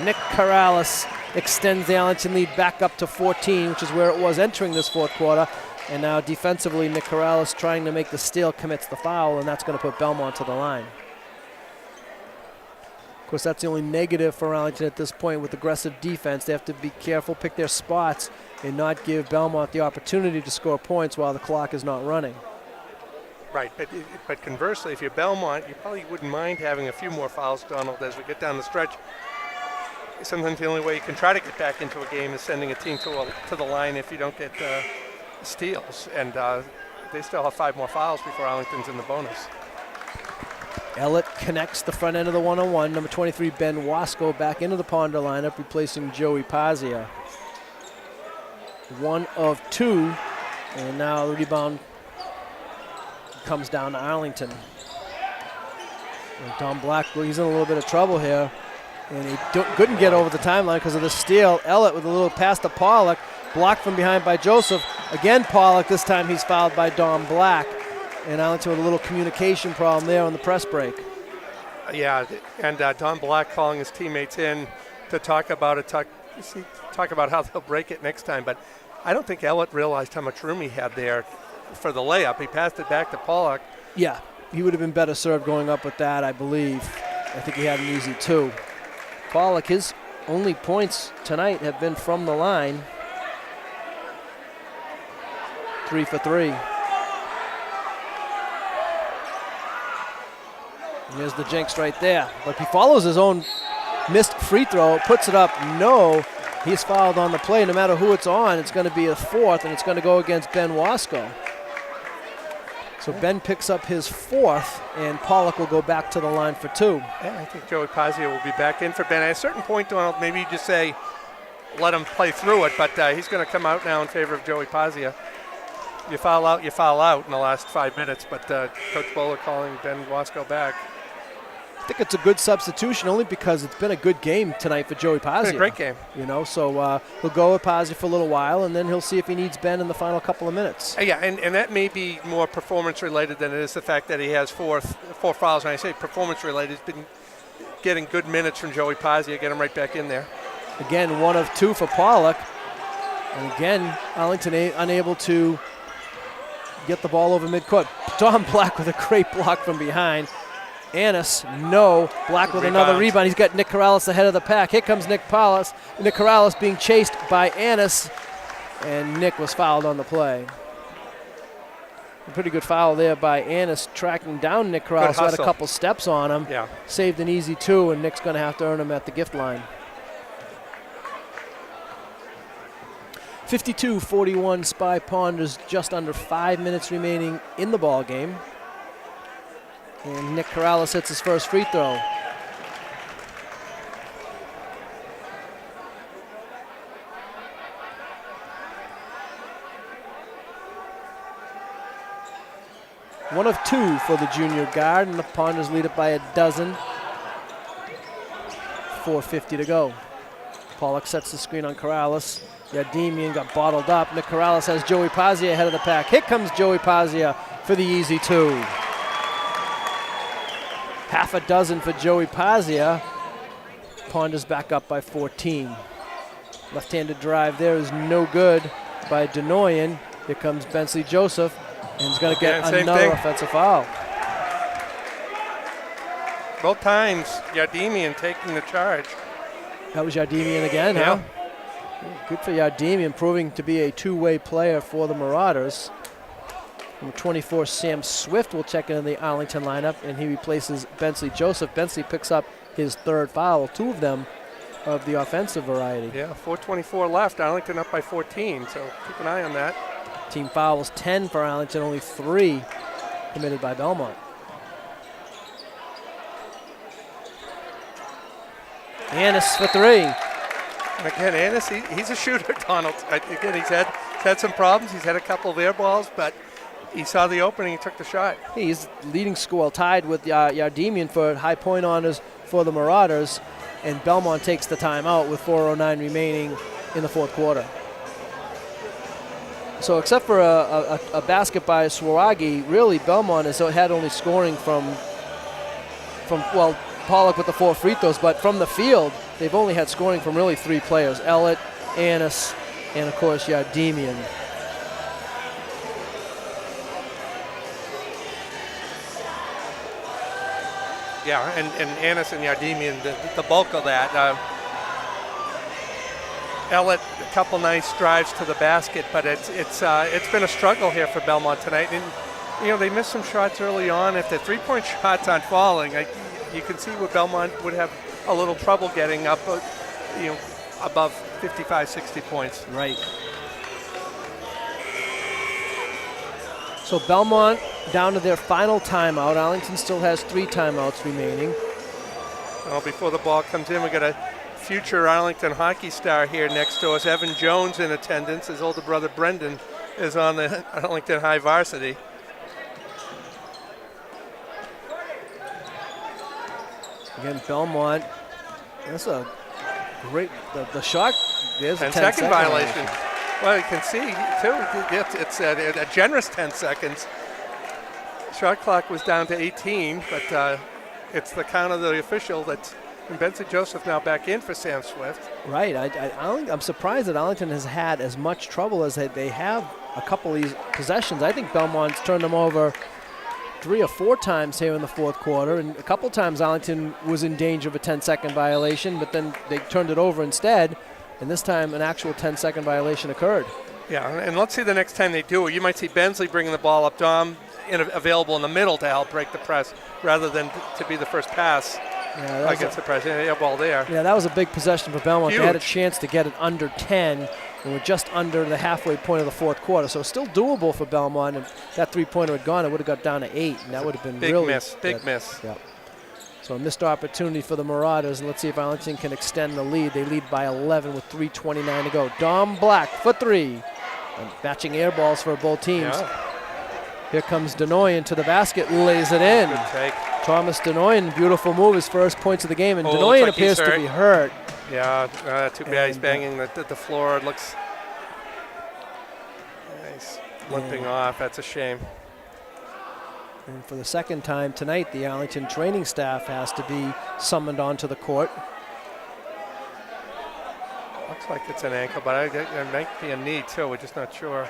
Nick Corrales extends the Arlington lead back up to 14, which is where it was entering this fourth quarter. And now defensively, Nick Corrales trying to make the steal, commits the foul, and that's going to put Belmont to the line. Of course, that's the only negative for Arlington at this point with aggressive defense. They have to be careful, pick their spots, and not give Belmont the opportunity to score points while the clock is not running. Right, but conversely, if you're Belmont, you probably wouldn't mind having a few more fouls, Donald, as we get down the stretch. Sometimes the only way you can try to get back into a game is sending a team to the line if you don't get steals. And they still have 5 more fouls before Arlington's in the bonus. Ellett connects the front end of the one-on-one. Number 23, Ben Wasco, back into the Ponder lineup, replacing Joey Pazia. 1 of 2. And now the rebound comes down to Arlington. And Tom Black, he's in a little bit of trouble here. And he couldn't get over the timeline because of the steal. Ellett with a little pass to Pollock. Blocked from behind by Joseph. Again, Pollock. This time he's fouled by Don Black. And Arlington with a little communication problem there on the press break. Yeah, and Don Black calling his teammates in to talk about it, talk about how they'll break it next time. But I don't think Ellett realized how much room he had there for the layup. He passed it back to Pollock. Yeah, he would have been better served going up with that, I believe. I think he had an easy 2. Pollock, his only points tonight have been from the line. 3 for 3. And here's the jinx right there. But he follows his own missed free throw, puts it up. No, he's fouled on the play. No matter who it's on, it's going to be a 4th, and it's going to go against Ben Wasco. So Ben picks up his 4th, and Pollock will go back to the line for 2. Yeah, I think Joey Pazia will be back in for Ben. At a certain point, Donald, maybe you just say, let him play through it, but he's going to come out now in favor of Joey Pazia. You foul out in the last 5 minutes, but Coach Bowler calling Ben Wasco back. I think it's a good substitution only because it's been a good game tonight for Joey Pazia. It's been a great game. You know, so he'll go with Pazia for a little while, and then he'll see if he needs Ben in the final couple of minutes. Yeah, and that may be more performance-related than it is the fact that he has four fouls. When I say performance-related, he's been getting good minutes from Joey Pazia, get him right back in there. Again, 1 of 2 for Pollock. And again, Arlington unable to get the ball over midcourt. Tom Black with a great block from behind. Annis, no. Black with another rebound. He's got Nick Corrales ahead of the pack. Here comes Nick Corrales being chased by Annis, and Nick was fouled on the play. A pretty good foul there by Annis, tracking down Nick Corrales, who had a couple steps on him. Yeah. Saved an easy 2, and Nick's going to have to earn him at the gift line. 52-41 Spy Ponders, just under 5 minutes remaining in the ball game. And Nick Corrales hits his first free throw. One of 2 for the junior guard, and the Ponders lead it by a dozen. 4:50 to go. Pollock sets the screen on Corrales. Yardemian got bottled up. Nick Corrales has Joey Pazia ahead of the pack. Here comes Joey Pazia for the easy 2. Half a dozen for Joey Pazia. Ponders back up by 14. Left-handed drive there is no good by Denoyan. Here comes Bensley Joseph, and he's going to get another offensive foul. Both times, Yardemian taking the charge. That was Yardemian again, yeah. Huh? Good for Yardemian, proving to be a two-way player for the Marauders. Number 24, Sam Swift will check in the Arlington lineup, and he replaces Bensley Joseph. Bensley picks up his 3rd foul, 2 of them of the offensive variety. Yeah, 4:24 left. Arlington up by 14, so keep an eye on that. Team fouls 10 for Arlington, only 3 committed by Belmont. Annis for 3. And again, Annis, he's a shooter, Donald. Again, he's had some problems. He's had a couple of air balls, but he saw the opening, he took the shot. He's leading scorer, tied with Yardemian for high point honors for the Marauders, and Belmont takes the timeout with 4:09 remaining in the 4th quarter. So except for a basket by Swaragi, really Belmont has had only scoring from Pollock with the 4 free throws, but from the field, they've only had scoring from really 3 players, Ellett, Annis, and of course Yardemian. Yeah, and Annis and Yardemian, the bulk of that. Ellett, a couple nice drives to the basket, but it's been a struggle here for Belmont tonight. And they missed some shots early on. If the 3-point shots aren't falling, you can see where Belmont would have a little trouble getting up, above 55, 60 points. Right. So Belmont down to their final timeout. Arlington still has 3 timeouts remaining. Well, before the ball comes in, we got a future Arlington hockey star here next to us, Evan Jones, in attendance. His older brother Brendan is on the Arlington High Varsity. Again, Belmont. That's a great, the shot, there's a 10-second violation. Well, you can see, too, it's a generous 10 seconds. Shot clock was down to 18, but it's the count of the official that's Benson Joseph now back in for Sam Swift. Right. I'm surprised that Arlington has had as much trouble as they have a couple of these possessions. I think Belmont's turned them over 3 or 4 times here in the fourth quarter, and a couple times Arlington was in danger of a 10-second violation, but then they turned it over instead, and this time an actual 10-second violation occurred. Yeah, and let's see the next time they do it. You might see Bensley bringing the ball up, Dom available in the middle to help break the press rather than to be the first pass. Yeah, against the press. Yeah, ball there. Yeah, that was a big possession for Belmont. Huge. They had a chance to get it under 10, and we're just under the halfway point of the fourth quarter. So still doable for Belmont. And if that three-pointer had gone, it would have got down to 8, and that would have been big really miss. Big good. miss. Yeah. So a missed opportunity for the Marauders, and let's see if Arlington can extend the lead. They lead by 11 with 3:29 to go. Dom Black for 3, and matching air balls for both teams. Yeah. Here comes Denoyan to the basket, lays it in. Good take. Thomas Denoyan, beautiful move, his first points of the game, and Oh, Denoyan looks like he's appears to be hurt. Yeah, too bad he's And, banging the floor. It looks nice. Limping off. That's a shame. And for the second time tonight, the Arlington training staff has to be summoned onto the court. Looks like it's an ankle, but it might be a knee too. We're just not sure.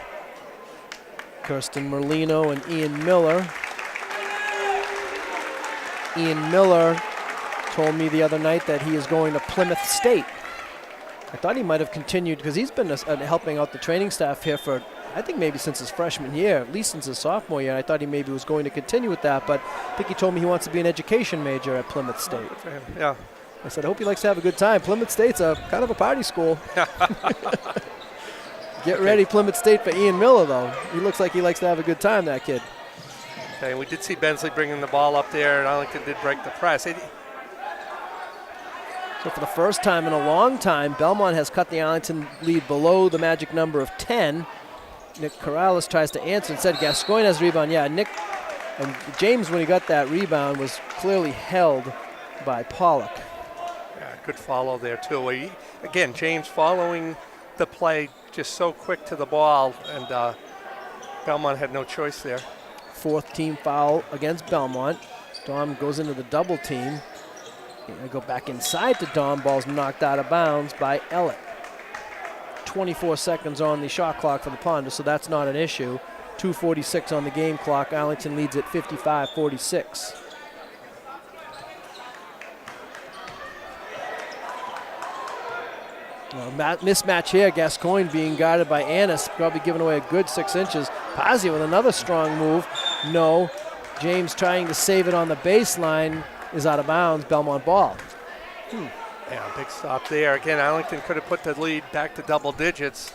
Kirsten Merlino and Ian Miller. Ian Miller told me the other night that he is going to Plymouth State. I thought he might have continued because he's been helping out the training staff here for, I think, maybe since his freshman year, at least since his sophomore year. I thought he maybe was going to continue with that, but I think he told me he wants to be an education major at Plymouth State. Good for him. Yeah. I said, I hope he likes to have a good time. Plymouth State's a kind of a party school. Get ready, Plymouth State, for Ian Miller, though. He looks like he likes to have a good time, that kid. Okay, we did see Bensley bringing the ball up there, and Arlington did break the press. So for the first time in a long time, Belmont has cut the Arlington lead below the magic number of 10. Nick Corrales tries to answer and said Gascoigne has a rebound. Yeah, Nick and James, when he got that rebound, was clearly held by Pollock. Yeah, good follow there, too. Again, James following the play just so quick to the ball, and Belmont had no choice there. 4th team foul against Belmont. Dom goes into the double team. They go back inside to Dom. Ball's knocked out of bounds by Ellett. 24 seconds on the shot clock for the Ponders, so that's not an issue. 2:46 on the game clock. Arlington leads at 55-46. Mismatch here. Gascoigne being guarded by Annis, probably giving away a good 6 inches. Pazia with another strong move. No. James trying to save it on the baseline is out of bounds. Belmont ball. Yeah, big stop there. Again, Arlington could have put the lead back to double digits.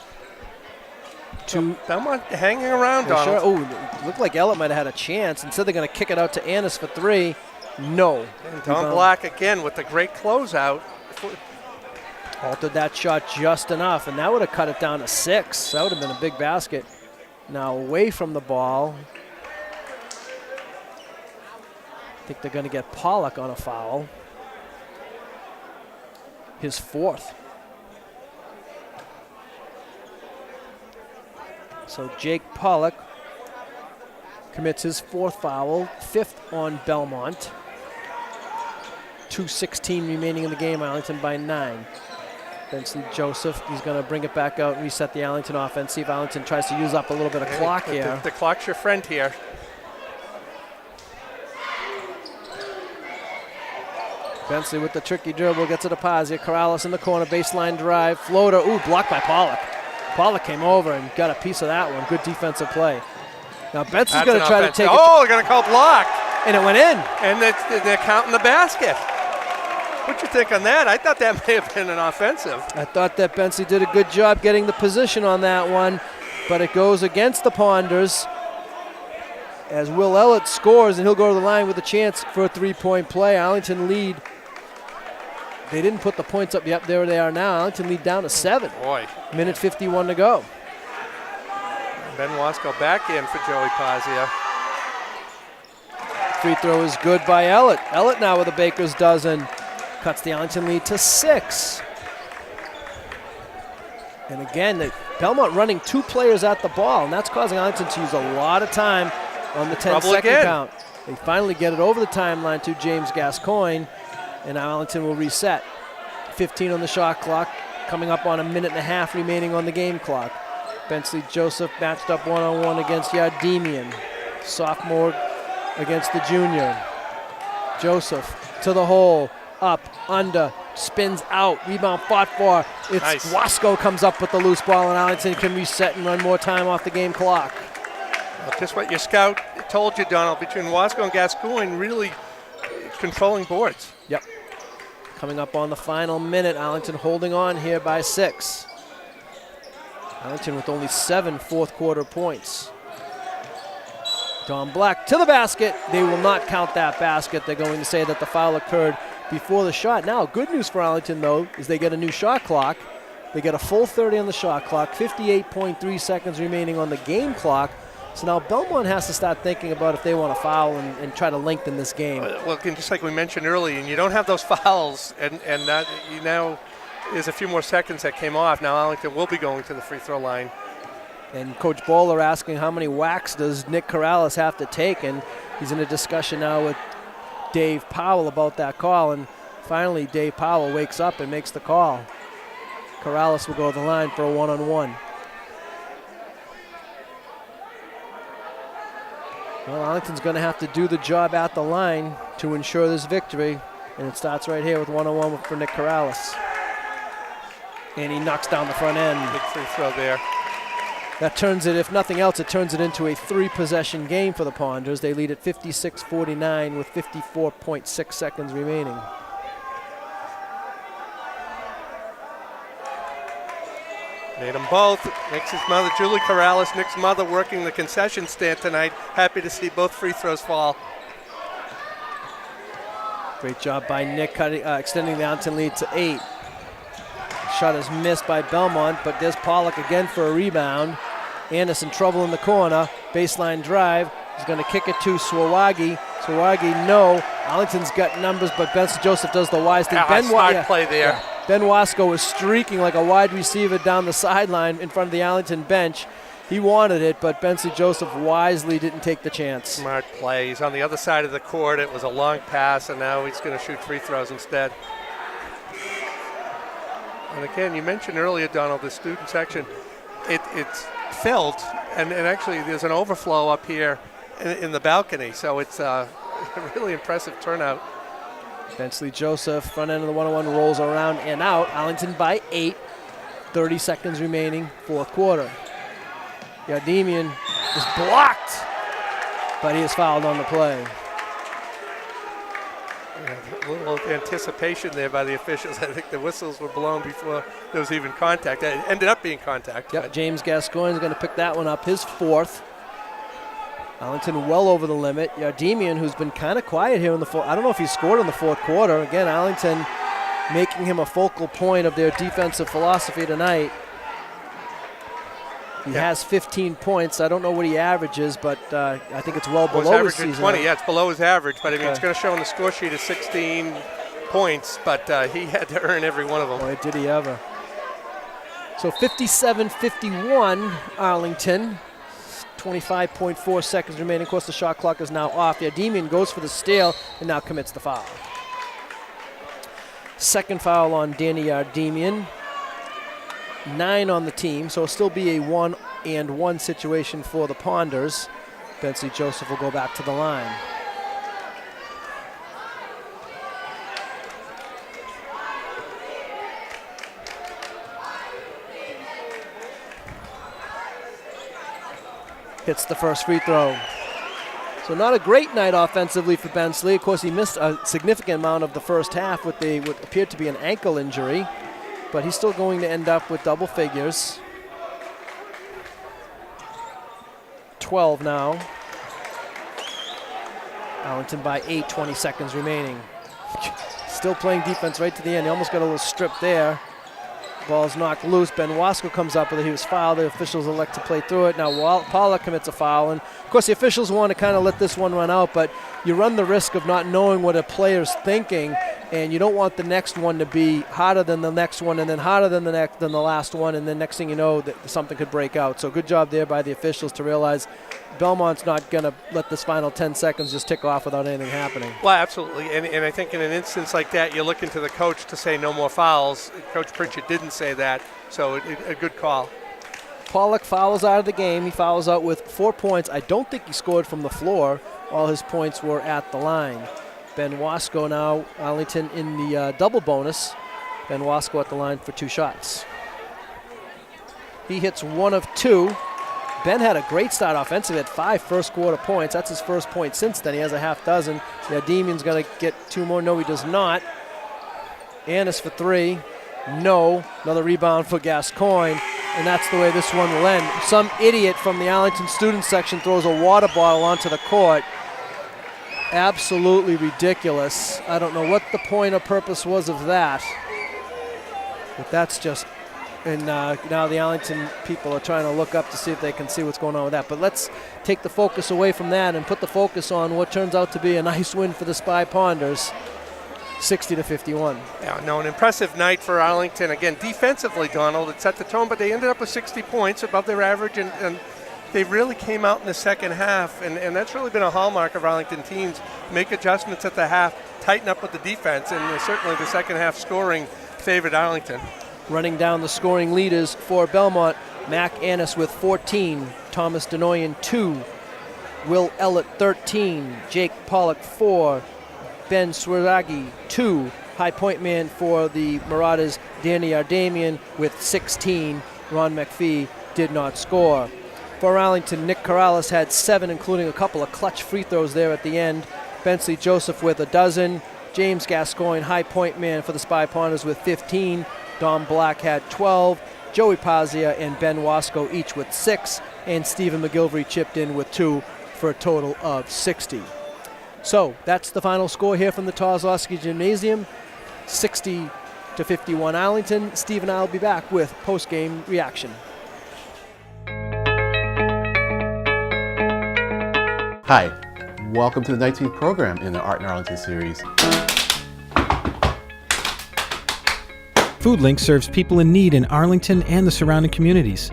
Belmont hanging around, Donald. Sure. Oh, looked like Ellett might have had a chance. Instead, they're going to kick it out to Annis for 3. No. And Tom Black again with the great closeout. Altered that shot just enough, and that would have cut it down to 6. That would have been a big basket. Now away from the ball. I think they're going to get Pollock on a foul. His 4th. So Jake Pollock commits his 4th foul, 5th on Belmont. 2:16 remaining in the game, Arlington by 9. Benson Joseph, he's going to bring it back out and reset the Arlington offense. See if Arlington tries to use up a little bit of clock here. The clock's your friend here. Bensley with the tricky dribble, gets it to Pazia. Corrales in the corner, baseline drive, floater. Ooh, blocked by Pollock. Pollock came over and got a piece of that one. Good defensive play. Now Benson's going to try to take it. Oh, they're going to call block. And it went in. And they're counting the basket. What you think on that? I thought that may have been an offensive. I thought that Bensley did a good job getting the position on that one, but it goes against the Ponders as Will Ellett scores, and he'll go to the line with a chance for a 3-point play. Arlington lead they didn't put the points up. Yep, there they are now. Arlington lead down to 7. Boy. Minute 51 to go. Ben Wasco back in for Joey Pazia. Free throw is good by Ellett. Ellett now with a baker's dozen. Cuts the Arlington lead to 6. And again, Belmont running 2 players at the ball, and that's causing Arlington to use a lot of time on the 10-second count. They finally get it over the timeline to James Gascoigne, and now Arlington will reset. 15 on the shot clock, coming up on a minute and a half remaining on the game clock. Bensley Joseph matched up one-on-one against Yardemian. Sophomore against the junior. Joseph to the hole, up, under, spins out, rebound fought for. It's nice. Wasco comes up with the loose ball, and Arlington can reset and run more time off the game clock. Well, just what your scout told you, Donald, between Wasco and Gascoigne, really controlling boards. Yep. Coming up on the final minute, Arlington holding on here by 6. Arlington with only 7 fourth-quarter points. Don Black to the basket. They will not count that basket. They're going to say that the foul occurred before the shot. Now, good news for Arlington, though, is they get a new shot clock. They get a full 30 on the shot clock, 58.3 seconds remaining on the game clock. So now Belmont has to start thinking about if they want to foul and try to lengthen this game. Well, again, just like we mentioned earlier, and you don't have those fouls, and that you now there's a few more seconds that came off. Now Arlington will be going to the free throw line. And Coach Bowler asking how many whacks does Nick Corrales have to take, and he's in a discussion now with Dave Powell about that call, and finally Dave Powell wakes up and makes the call. Corrales will go to the line for a one-on-one. Well, Arlington's going to have to do the job at the line to ensure this victory, and it starts right here with one-on-one for Nick Corrales. And he knocks down the front end. Big free throw there. That turns it, if nothing else, it turns it into a 3-possession game for the Ponders. They lead at 56-49 with 54.6 seconds remaining. Made them both. Nick's his mother, Julie Corrales, Nick's mother, working the concession stand tonight. Happy to see both free throws fall. Great job by Nick extending the Arlington lead to 8. Shot is missed by Belmont, but there's Pollock again for a rebound. Anderson trouble in the corner. Baseline drive. He's going to kick it to Swawagi. Swawagi, no. Arlington's got numbers, but Benson Joseph does the wise thing. Smart play there. Yeah. Ben Wasco is streaking like a wide receiver down the sideline in front of the Arlington bench. He wanted it, but Benson Joseph wisely didn't take the chance. Smart play. He's on the other side of the court. It was a long pass, and now he's going to shoot free throws instead. And again, you mentioned earlier, Donald, the student section, it's filled, and actually there's an overflow up here in the balcony, so it's a really impressive turnout. Bensley Joseph, front end of the one-on-one, rolls around and out. Arlington by 8, 30 seconds remaining, fourth quarter. Yardemian is blocked, but he is fouled on the play. Yeah, a little anticipation there by the officials. I think the whistles were blown before there was even contact. It ended up being contact. Yep, James Gascoigne is going to pick that one up, his 4th. Arlington well over the limit. Yardemian, who's been kind of quiet here in the fourth. I don't know if he scored in the fourth quarter. Again, Arlington making him a focal point of their defensive philosophy tonight. He has 15 points. I don't know what he averages, but I think it's well below his season. 20. Yeah, it's below his average, but I mean, it's going to show on the score sheet as 16 points, but he had to earn every one of them. Boy, did he ever. So 57-51, Arlington. 25.4 seconds remaining. Of course, the shot clock is now off. Yardemian goes for the steal and now commits the foul. Second foul on Danny Yardemian. 9 on the team, so it'll still be a 1-and-1 situation for the Ponders. Bensley Joseph will go back to the line. Hits the first free throw. So not a great night offensively for Bensley. Of course, he missed a significant amount of the first half with what appeared to be an ankle injury, but he's still going to end up with double figures. 12 now. Arlington by 8, 20 seconds remaining. still playing defense right to the end. He almost got a little strip there. Ball's knocked loose. Ben Wasco comes up with it. He was fouled. The officials elect to play through it. Now Pollock commits a foul. And, of course, the officials want to kind of let this one run out, but you run the risk of not knowing what a player's thinking, and you don't want the next one to be harder than the next one and then harder than the last one, and then next thing you know, that something could break out. So good job there by the officials to realize Belmont's not going to let this final 10 seconds just tick off without anything happening. Well, absolutely. And I think in an instance like that, you're looking to the coach to say no more fouls. Coach Pritchett didn't say that, so a good call. Pollock fouls out of the game. He fouls out with 4 points. I don't think he scored from the floor. All his points were at the line. Ben Wasco now, Arlington in the double bonus. Ben Wasco at the line for 2 shots. He hits 1 of 2. Ben had a great start offensively at 5 first quarter points. That's his first point since then. He has a half dozen. Demian's going to get 2 more. No, he does not. Annis for 3. No. Another rebound for Gascoigne. And that's the way this one will end. Some idiot from the Arlington student section throws a water bottle onto the court. Absolutely ridiculous. I don't know what the point or purpose was of that. But that's just... And now the Arlington people are trying to look up to see if they can see what's going on with that. But let's take the focus away from that and put the focus on what turns out to be a nice win for the Spy Ponders, 60-51. Yeah, no, an impressive night for Arlington. Again, defensively, Donald, it set the tone, but they ended up with 60 points above their average, and they really came out in the second half, and that's really been a hallmark of Arlington teams. Make adjustments at the half, tighten up with the defense, and certainly the second half scoring favored Arlington. Running down the scoring leaders for Belmont, Mac Annis with 14, Thomas Denoyan 2, Will Ellett 13, Jake Pollock 4, Ben Swiragi 2, high point man for the Marauders, Danny Ardamian with 16, Ron McPhee did not score. For Arlington, Nick Corrales had 7, including a couple of clutch free throws there at the end. Bensley Joseph with a dozen, James Gascoigne, high point man for the Spy Ponders with 15, Dom Black had 12, Joey Pazia and Ben Wasco each with 6, and Stephen McGilvery chipped in with 2 for a total of 60. So that's the final score here from the Tozlowski Gymnasium, 60-51 Arlington. Steve and I will be back with post-game reaction. Hi, welcome to the 19th program in the Art in Arlington series. FoodLink serves people in need in Arlington and the surrounding communities.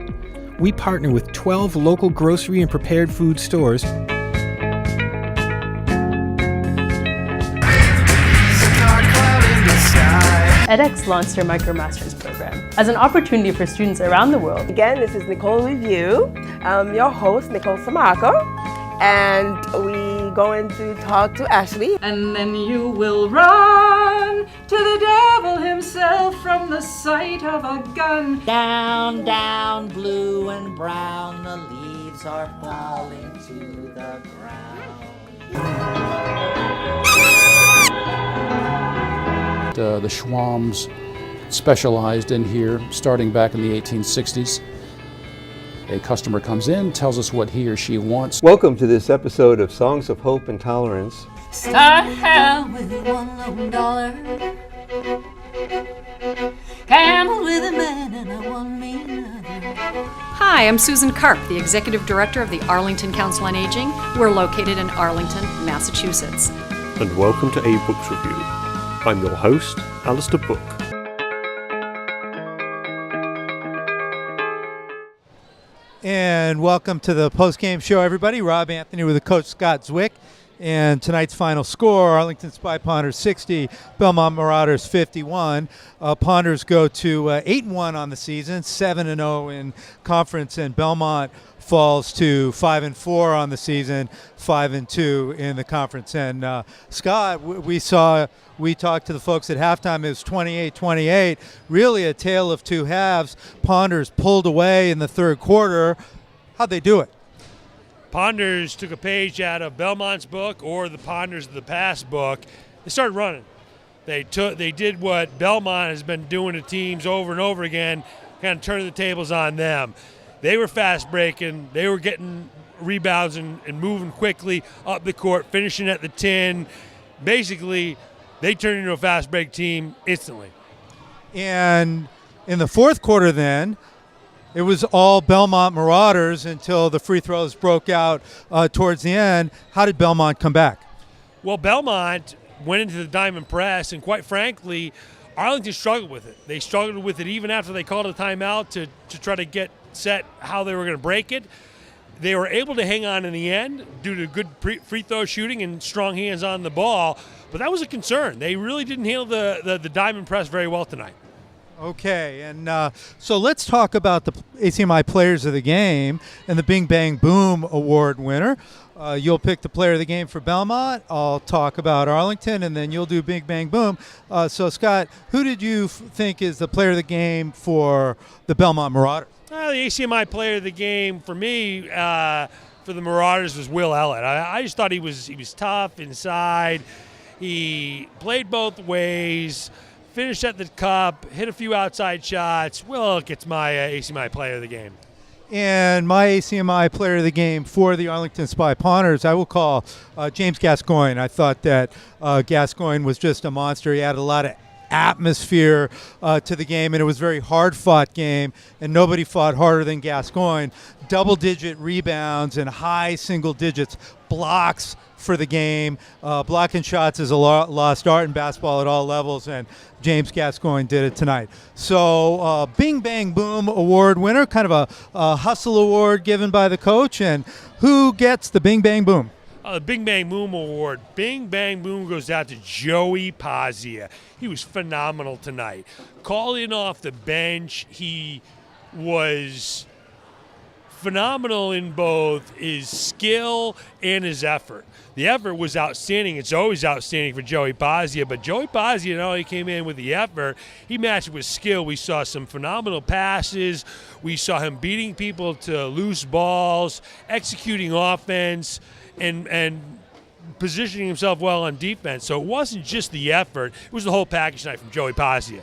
We partner with 12 local grocery and prepared food stores edX launched their MicroMasters program as an opportunity for students around the world. Again, this is Nicole Review. I'm your host, Nicole Samako, and we going to talk to Ashley. And then you will run to the devil himself from the sight of a gun. Down, down, blue and brown, the leaves are falling to the ground. The Schwams specialized in here starting back in the 1860s. A customer comes in, tells us what he or she wants. Welcome to this episode of Songs of Hope and Tolerance. Start hell with $1 dollar. Gamble with a man and I won me another. Hi, I'm Susan Karp, the Executive Director of the Arlington Council on Aging. We're located in Arlington, Massachusetts. And welcome to A Books Review. I'm your host, Alistair Book. And welcome to the post-game show, everybody. Rob Anthony with the coach, Scott Zwick. And tonight's final score, Arlington Spy Ponders 60, Belmont Marauders 51. Ponders go to 8-1 on the season, 7-0 in conference, and Belmont falls to 5-4 on the season, 5-2 in the conference. And Scott, we talked to the folks at halftime. It was 28-28, really a tale of two halves. Ponders pulled away in the third quarter. How'd they do it? Ponders took a page out of Belmont's book or the Ponders of the Past book. They started running. They did what Belmont has been doing to teams over and over again, kind of turning the tables on them. They were fast breaking. They were getting rebounds and moving quickly up the court, finishing at the 10. Basically, they turned into a fast break team instantly. And in the fourth quarter then, it was all Belmont Marauders until the free throws broke out towards the end. How did Belmont come back? Well, Belmont went into the diamond press, and quite frankly, Arlington struggled with it. They struggled with it even after they called a timeout to try to get set how they were going to break it. They were able to hang on in the end due to good free throw shooting and strong hands on the ball, but that was a concern. They really didn't handle the diamond press very well tonight. Okay, and so let's talk about the ACMi Players of the Game and the Bing Bang Boom Award winner. You'll pick the Player of the Game for Belmont. I'll talk about Arlington, and then you'll do Bing Bang Boom. So, Scott, who did you think is the Player of the Game for the Belmont Marauders? The ACMi Player of the Game for me, for the Marauders, was Will Ellett. I just thought he was tough inside. He played both ways. Finished at the cup, hit a few outside shots. Will gets my ACMi Player of the Game. And my ACMi Player of the Game for the Arlington Spy Pawners, I will call James Gascoigne. I thought that Gascoigne was just a monster. He added a lot of atmosphere to the game, and it was a very hard-fought game, and nobody fought harder than Gascoigne. Double-digit rebounds and high single digits, blocks for the game. Blocking shots is a lost art in basketball at all levels, and James Gascoigne did it tonight. So Bing Bang Boom Award winner, kind of a hustle award given by the coach. And who gets the Bing Bang Boom? The Bing Bang Boom Award. Bing Bang Boom goes out to Joey Pazia. He was phenomenal tonight. Calling off the bench, he was phenomenal in both his skill and his effort. The effort was outstanding. It's always outstanding for Joey Pazia, but Joey Pazia not only came in with the effort, he matched it with skill. We saw some phenomenal passes. We saw him beating people to loose balls, executing offense, and positioning himself well on defense. So it wasn't just the effort. It was the whole package tonight from Joey Pazia.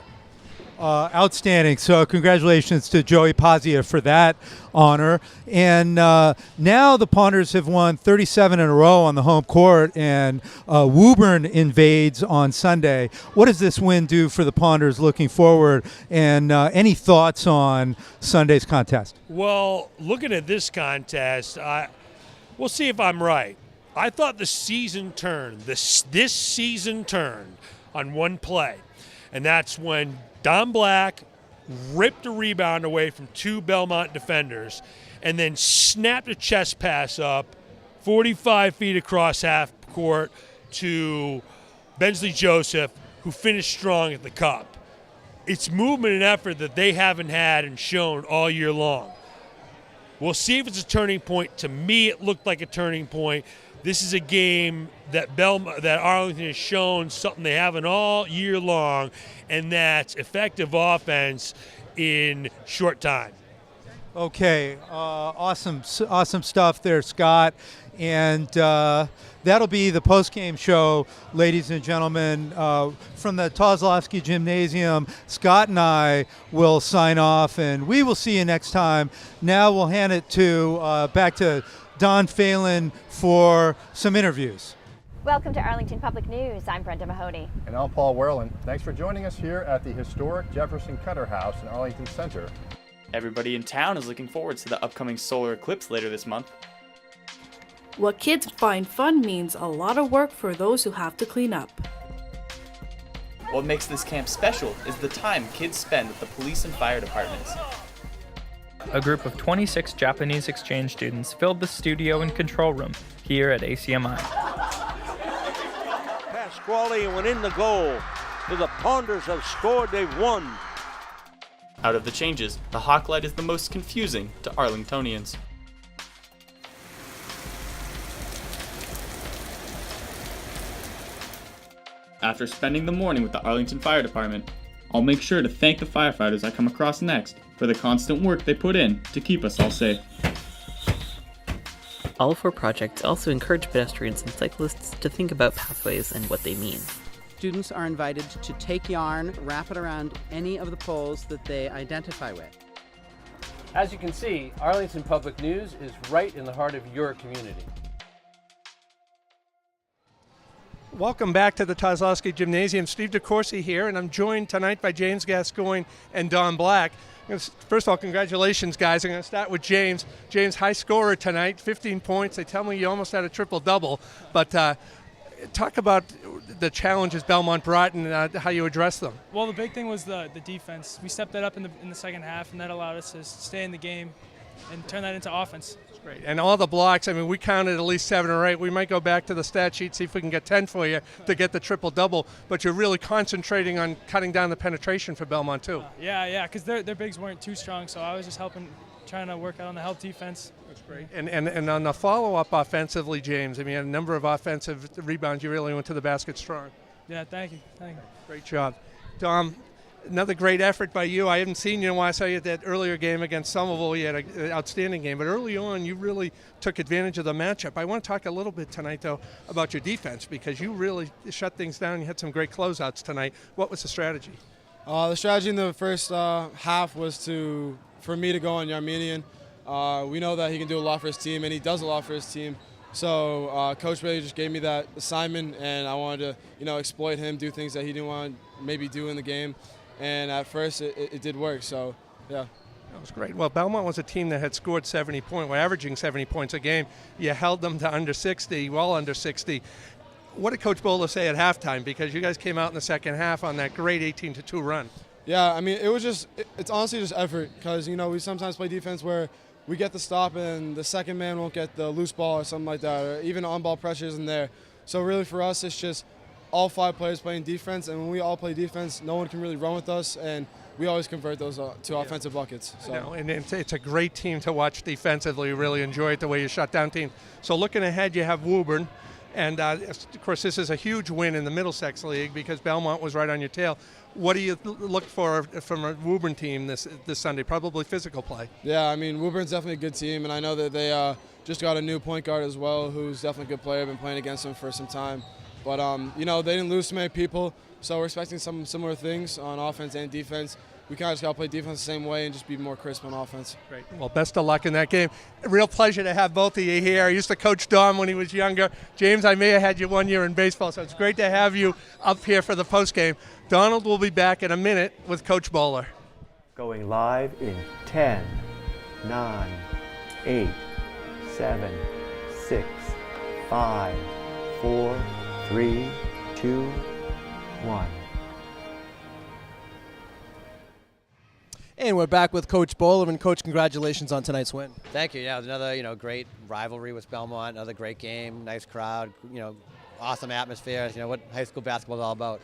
Outstanding. So congratulations to Joey Pazia for that honor. And now the Pawners have won 37 in a row on the home court, and Woburn invades on Sunday. What does this win do for the Pawners looking forward? And any thoughts on Sunday's contest? Well, looking at this contest, we'll see if I'm right. I thought the season turned, this season turned on one play, and that's when Don Black ripped a rebound away from two Belmont defenders and then snapped a chest pass up 45 feet across half court to Bensley Joseph, who finished strong at the cup. It's movement and effort that they haven't had and shown all year long. We'll see if it's a turning point. To me, it looked like a turning point. This is a game that Arlington has shown something they haven't all year long, and that's effective offense in short time. Okay, awesome stuff there, Scott. And that'll be the post-game show, ladies and gentlemen. From the Kozlowski Gymnasium, Scott and I will sign off, and we will see you next time. Now we'll hand it back to Don Phelan for some interviews. Welcome to Arlington Public News. I'm Brenda Mahoney. And I'm Paul Werlin. Thanks for joining us here at the historic Jefferson Cutter House in Arlington Center. Everybody in town is looking forward to the upcoming solar eclipse later this month. What kids find fun means a lot of work for those who have to clean up. What makes this camp special is the time kids spend with the police and fire departments. A group of 26 Japanese exchange students filled the studio and control room here at ACMi. Pasquale went in the goal. The Ponders have scored, they've won. Out of the changes, the Hawk Light is the most confusing to Arlingtonians. After spending the morning with the Arlington Fire Department, I'll make sure to thank the firefighters I come across next for the constant work they put in to keep us all safe. All 4 projects also encourage pedestrians and cyclists to think about pathways and what they mean. Students are invited to take yarn, wrap it around any of the poles that they identify with. As you can see, Arlington Public News is right in the heart of your community. Welcome back to the Kozlowski Gymnasium. Steve DeCourcey here, and I'm joined tonight by James Gascoigne and Don Black. First of all, congratulations, guys. I'm going to start with James. James, high scorer tonight, 15 points. They tell me you almost had a triple-double. But talk about the challenges Belmont brought and how you addressed them. Well, the big thing was the defense. We stepped that up in the second half, and that allowed us to stay in the game and turn that into offense. Great. And all the blocks, I mean, we counted at least 7 or 8. We might go back to the stat sheet, see if we can get 10 for you to get the triple-double. But you're really concentrating on cutting down the penetration for Belmont, too. Yeah, because their bigs weren't too strong, so I was just trying to work out on the help defense. That's great. And on the follow-up offensively, James, I mean, a number of offensive rebounds, you really went to the basket strong. Yeah, thank you. Great job. Dom, another great effort by you. I haven't seen you in a while. I saw you at that earlier game against Somerville. You had an outstanding game. But early on, you really took advantage of the matchup. I want to talk a little bit tonight, though, about your defense because you really shut things down. You had some great closeouts tonight. What was the strategy? The strategy in the first half was for me to go on Yarminian. We know that he can do a lot for his team, and he does a lot for his team. So Coach really just gave me that assignment, and I wanted to, exploit him, do things that he didn't want to maybe do in the game. And at first, it did work. So, yeah. That was great. Well, Belmont was a team that had scored 70 points, averaging 70 points a game. You held them to under 60, well under 60. What did Coach Bowler say at halftime? Because you guys came out in the second half on that great 18-2 run. Yeah, I mean, it was it's honestly just effort because, we sometimes play defense where we get the stop and the second man won't get the loose ball or something like that, or even on-ball pressure isn't there. So really for us, it's just all 5 players playing defense, and when we all play defense, no one can really run with us, and we always convert those to offensive buckets. So. And it's a great team to watch defensively. You really enjoy it the way you shut down teams. So looking ahead, you have Woburn, and of course this is a huge win in the Middlesex League because Belmont was right on your tail. What do you look for from a Woburn team this Sunday? Probably physical play. Yeah, I mean, Woburn's definitely a good team, and I know that they just got a new point guard as well who's definitely a good player. I've been playing against him for some time. But, they didn't lose too many people, so we're expecting some similar things on offense and defense. We kind of just got to play defense the same way and just be more crisp on offense. Great. Well, best of luck in that game. A real pleasure to have both of you here. I used to coach Dom when he was younger. James, I may have had you 1 year in baseball, so it's great to have you up here for the postgame. Donald will be back in a minute with Coach Bowler. Going live in 10, 9, 8, 7, 6, 5, 4, 3, 2, 1. And we're back with Coach Bowler. And Coach, congratulations on tonight's win. Thank you. Yeah, it was another great rivalry with Belmont. Another great game, nice crowd. Awesome atmosphere. What high school basketball is all about.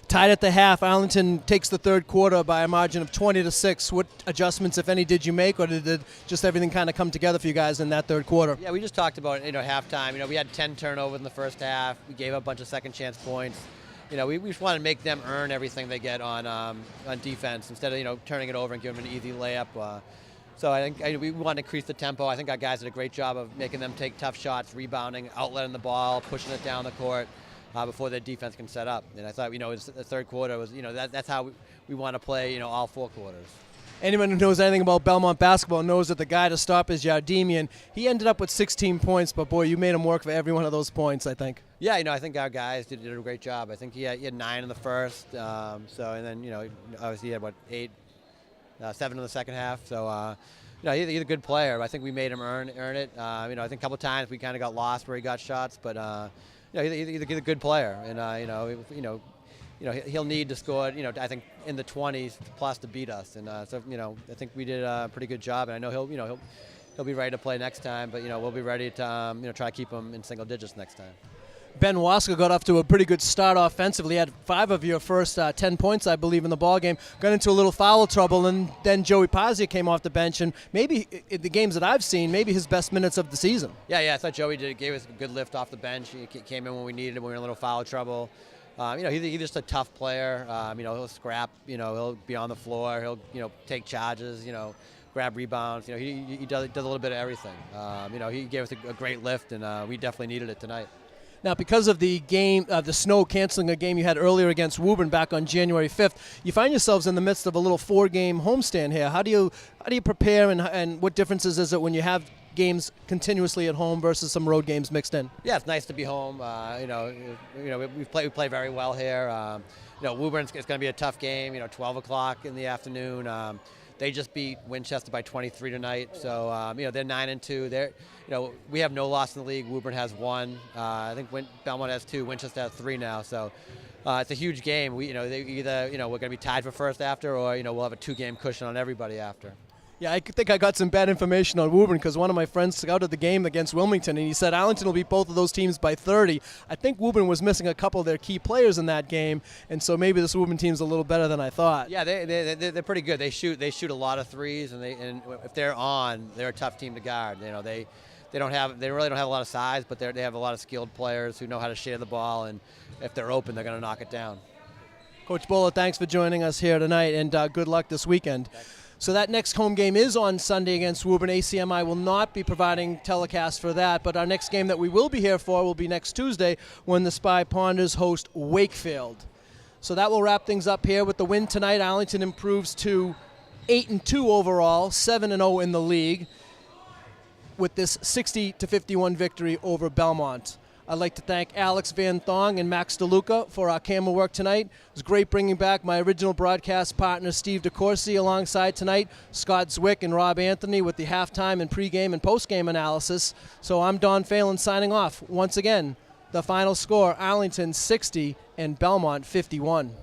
Tied at the half, Arlington takes the third quarter by a margin of 20-6. What adjustments, if any, did you make, or did just everything kind of come together for you guys in that third quarter? Yeah, we just talked about halftime. We had 10 turnovers in the first half. We gave up a bunch of second chance points. We just want to make them earn everything they get on defense instead of turning it over and giving them an easy layup. So I think we want to increase the tempo. I think our guys did a great job of making them take tough shots, rebounding, outletting the ball, pushing it down the court. Before their defense can set up. And I thought, the third quarter was, that's how we want to play, all 4 quarters. Anyone who knows anything about Belmont basketball knows that the guy to stop is Yardemian. He ended up with 16 points, but boy, you made him work for every one of those points, I think. Yeah, I think our guys did a great job. I think he had 9 in the first, and then, obviously he had, 7 in the second half. So, he's a good player. I think we made him earn it. I think a couple of times we kind of got lost where he got shots, but he's a good player, and he'll need to score. I think in the 20s plus to beat us, and so I think we did a pretty good job, and I know he'll be ready to play next time. But we'll be ready to try to keep him in single digits next time. Ben Waska got off to a pretty good start offensively. He had 5 of your first 10 points, I believe, in the ballgame. Got into a little foul trouble, and then Joey Pazia came off the bench, and maybe in the games that I've seen, maybe his best minutes of the season. Yeah, I thought Joey gave us a good lift off the bench. He came in when we needed him. We were in a little foul trouble. He's just a tough player. He'll scrap. He'll be on the floor. He'll take charges. Grab rebounds. He does a little bit of everything. He gave us a great lift, and we definitely needed it tonight. Now, because of the game, the snow canceling a game you had earlier against Woburn back on January 5th, you find yourselves in the midst of a little 4-game homestand here. How do you prepare, and what differences is it when you have games continuously at home versus some road games mixed in? Yeah, it's nice to be home. We play very well here. Woburn is going to be a tough game. 12 o'clock in the afternoon. They just beat Winchester by 23 tonight. So they're 9-2. We have no loss in the league. Woburn has 1. I think Belmont has 2. Winchester has 3 now. So it's a huge game. We're going to be tied for first after, or we'll have a 2-game cushion on everybody after. Yeah, I think I got some bad information on Woburn because one of my friends scouted the game against Wilmington, and he said Arlington will beat both of those teams by 30. I think Woburn was missing a couple of their key players in that game, and so maybe this Woburn team's a little better than I thought. Yeah, they're pretty good. They shoot a lot of threes, and if they're on, they're a tough team to guard. They really don't have a lot of size, but they have a lot of skilled players who know how to share the ball, and if they're open, they're going to knock it down. Coach Bowler, thanks for joining us here tonight, and good luck this weekend. So that next home game is on Sunday against Woburn. ACMi will not be providing telecast for that, but our next game that we will be here for will be next Tuesday when the Spy Ponders host Wakefield. So that will wrap things up here with the win tonight. Arlington improves to 8-2 overall, 7-0 in the league with this 60-51 victory over Belmont. I'd like to thank Alex Van Thong and Max DeLuca for our camera work tonight. It was great bringing back my original broadcast partner, Steve DeCourcey, alongside tonight, Scott Zwick and Rob Anthony with the halftime and pregame and postgame analysis. So I'm Don Phelan signing off. Once again, the final score, Arlington 60 and Belmont 51.